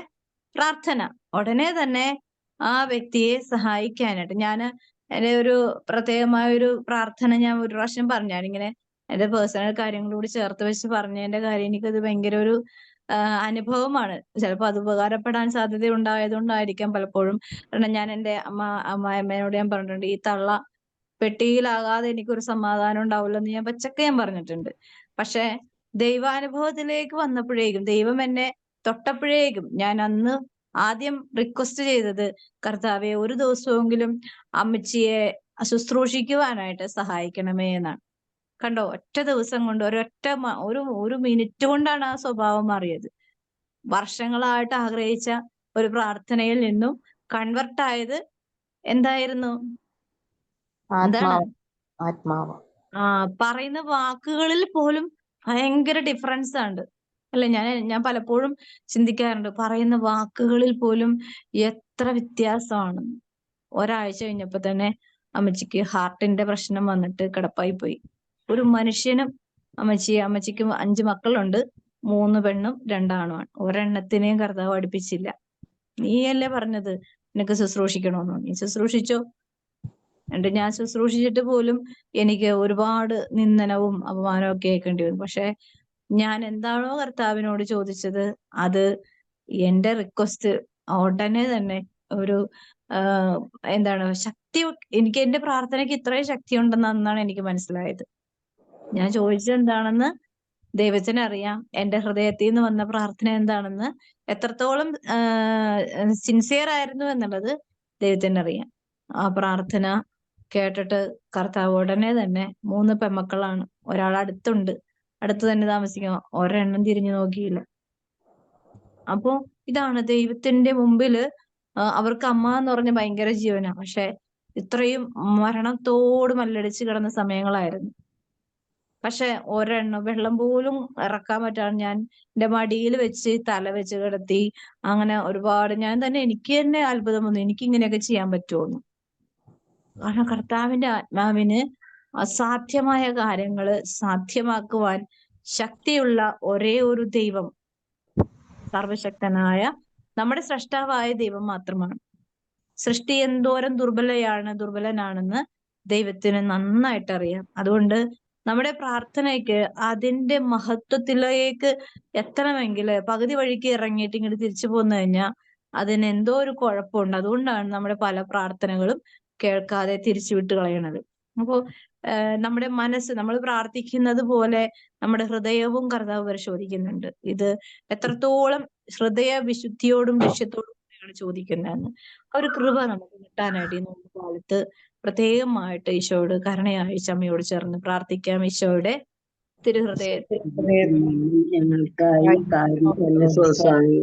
പ്രാർത്ഥന. ഉടനെ തന്നെ ആ വ്യക്തിയെ സഹായിക്കാനായിട്ട് എന്റെ ഒരു പ്രത്യേകമായ ഒരു പ്രാർത്ഥന ഞാൻ ഒരു പ്രാവശ്യം ഞാനിങ്ങനെ എന്റെ പേഴ്സണൽ കാര്യങ്ങളോട് ചേർത്ത് വെച്ച് പറഞ്ഞതിന്റെ കാര്യം എനിക്കത് ഭയങ്കര ഒരു അനുഭവമാണ്. ചിലപ്പോൾ അത് ഉപകാരപ്പെടാൻ സാധ്യത ഉണ്ടായതുകൊണ്ടായിരിക്കാം പലപ്പോഴും. കാരണം ഞാൻ എന്റെ അമ്മായിയമ്മേനോട് ഞാൻ പറഞ്ഞിട്ടുണ്ട്, ഈ തള്ള പെട്ടിയിലാകാതെ എനിക്കൊരു സമാധാനം ഉണ്ടാവില്ല എന്ന് ഞാൻ പച്ചക്കെ പറഞ്ഞിട്ടുണ്ട്. പക്ഷെ ദൈവാനുഭവത്തിലേക്ക് വന്നപ്പോഴേക്കും, ദൈവം എന്നെ തൊട്ടപ്പോഴേക്കും ഞാൻ അന്ന് ആദ്യം റിക്വസ്റ്റ് ചെയ്തത്, കർത്താവെ ഒരു ദിവസമെങ്കിലും അമ്മച്ചിയെ ശുശ്രൂഷിക്കുവാനായിട്ട് സഹായിക്കണമേ എന്നാണ്. കണ്ടോ, ഒറ്റ ദിവസം കൊണ്ട് ഒരു മിനിറ്റ് കൊണ്ടാണ് ആ സ്വഭാവം മാറിയത്. വർഷങ്ങളായിട്ട് ആഗ്രഹിച്ച ഒരു പ്രാർത്ഥനയിൽ നിന്നും കൺവെർട്ടായത് എന്തായിരുന്നു? ആത്മാവ്. പറയുന്ന വാക്കുകളിൽ പോലും ഭയങ്കര ഡിഫറൻസ് ഉണ്ട്, അല്ലെ? ഞാൻ പലപ്പോഴും ചിന്തിക്കാറുണ്ട്, പറയുന്ന വാക്കുകളിൽ പോലും എത്ര വ്യത്യാസമാണ്. ഒരാഴ്ച കഴിഞ്ഞപ്പോ തന്നെ അമ്മച്ചിക്ക് ഹാർട്ടിന്റെ പ്രശ്നം വന്നിട്ട് കിടപ്പായി പോയി. ഒരു മനുഷ്യനും അമ്മച്ചിക്ക് 5 മക്കളുണ്ട്, 3 പെണ്ണും 2 ആണുമാണ്. ഒരെണ്ണത്തിനെയും കർത്താവ് പഠിപ്പിച്ചില്ല. നീയല്ലേ പറഞ്ഞത് നിനക്ക് ശുശ്രൂഷിക്കണമെന്നോ? നീ ശുശ്രൂഷിച്ചോ. എന്നിട്ട് ഞാൻ ശുശ്രൂഷിച്ചിട്ട് പോലും എനിക്ക് ഒരുപാട് നിന്ദനവും അപമാനവും ഒക്കെ കേൾക്കേണ്ടി വന്നു. പക്ഷെ ഞാൻ എന്താണോ കർത്താവിനോട് ചോദിച്ചത്, അത് എന്റെ റിക്വസ്റ്റ് ഉടനെ തന്നെ ഒരു ശക്തി, എനിക്ക് എന്റെ പ്രാർത്ഥനയ്ക്ക് ഇത്രയും ശക്തി ഉണ്ടെന്നാണ് എനിക്ക് മനസ്സിലായത്. ഞാൻ ചോദിച്ചത് എന്താണെന്ന് ദൈവത്തിന് അറിയാം. എന്റെ ഹൃദയത്തിൽ നിന്ന് വന്ന പ്രാർത്ഥന എന്താണെന്ന്, എത്രത്തോളം സിൻസിയർ ആയിരുന്നു എന്നുള്ളത് ദൈവത്തിന് അറിയാം. ആ പ്രാർത്ഥന കേട്ടിട്ട് കർത്താവ് ഉടനെ തന്നെ 3 പെമ്മക്കളാണ്. ഒരാൾ അടുത്തുണ്ട്, അടുത്ത് തന്നെ താമസിക്കുക, ഒരെണ്ണം തിരിഞ്ഞു നോക്കിയില്ല. അപ്പോ ഇതാണ് ദൈവത്തിന്റെ മുമ്പില് അവർക്ക് അമ്മ എന്ന് പറഞ്ഞ ഭയങ്കര ജീവനാ. പക്ഷെ ഇത്രയും മരണത്തോട് മല്ലടിച്ച് കിടന്ന സമയങ്ങളായിരുന്നു. പക്ഷെ ഒരെണ്ണം വെള്ളം പോലും ഇറക്കാൻ പറ്റാതെ ഞാൻ എന്റെ മടിയിൽ വെച്ച് തല വെച്ച് കിടത്തി. അങ്ങനെ ഒരുപാട് എനിക്ക് തന്നെ അത്ഭുതം വന്നു, എനിക്ക് ഇങ്ങനെയൊക്കെ ചെയ്യാൻ പറ്റുമോന്ന്. കാരണം കർത്താവിന്റെ ആത്മാവിന് അസാധ്യമായ കാര്യങ്ങള് സാധ്യമാക്കുവാൻ ശക്തിയുള്ള ഒരേ ഒരു ദൈവം സർവശക്തനായ നമ്മുടെ സ്രഷ്ടാവായ ദൈവം മാത്രമാണ്. സൃഷ്ടി എന്തോരം ദുർബലനാണെന്ന് ദൈവത്തിന് നന്നായിട്ട് അറിയാം. അതുകൊണ്ട് നമ്മുടെ പ്രാർത്ഥനയ്ക്ക് അതിന്റെ മഹത്വത്തിലേക്ക് എത്തണമെങ്കിൽ പകുതി വഴിക്ക് ഇറങ്ങിയിട്ട് ഇങ്ങോട്ട് തിരിച്ചു പോന്നു കഴിഞ്ഞാൽ അതിന് എന്തോ ഒരു കുഴപ്പമുണ്ട്. അതുകൊണ്ടാണ് നമ്മുടെ പല പ്രാർത്ഥനകളും കേൾക്കാതെ തിരിച്ചു വിട്ട് കളയണത്. അപ്പോ നമ്മുടെ മനസ്സ്, നമ്മൾ പ്രാർത്ഥിക്കുന്നത് പോലെ നമ്മുടെ ഹൃദയവും കർത്താവ് പരിശോധിക്കുന്നുണ്ട്. ഇത് എത്രത്തോളം ഹൃദയ വിശുദ്ധിയോടും ലക്ഷ്യത്തോടും കൂടിയാണ് ചോദിക്കുന്നതെന്ന്. ആ ഒരു കൃപ നമുക്ക് കിട്ടാനായിട്ട് ഈ നോമ്പ് കാലത്ത് പ്രത്യേകമായിട്ട് ഈശോയോട് കരുണയായി അമ്മയോട് ചേർന്ന് പ്രാർത്ഥിക്കാം. ഈശോയുടെ തിരുഹൃദയത്തിൽ ഞങ്ങൾക്കായി കാര്യം സ്വസായി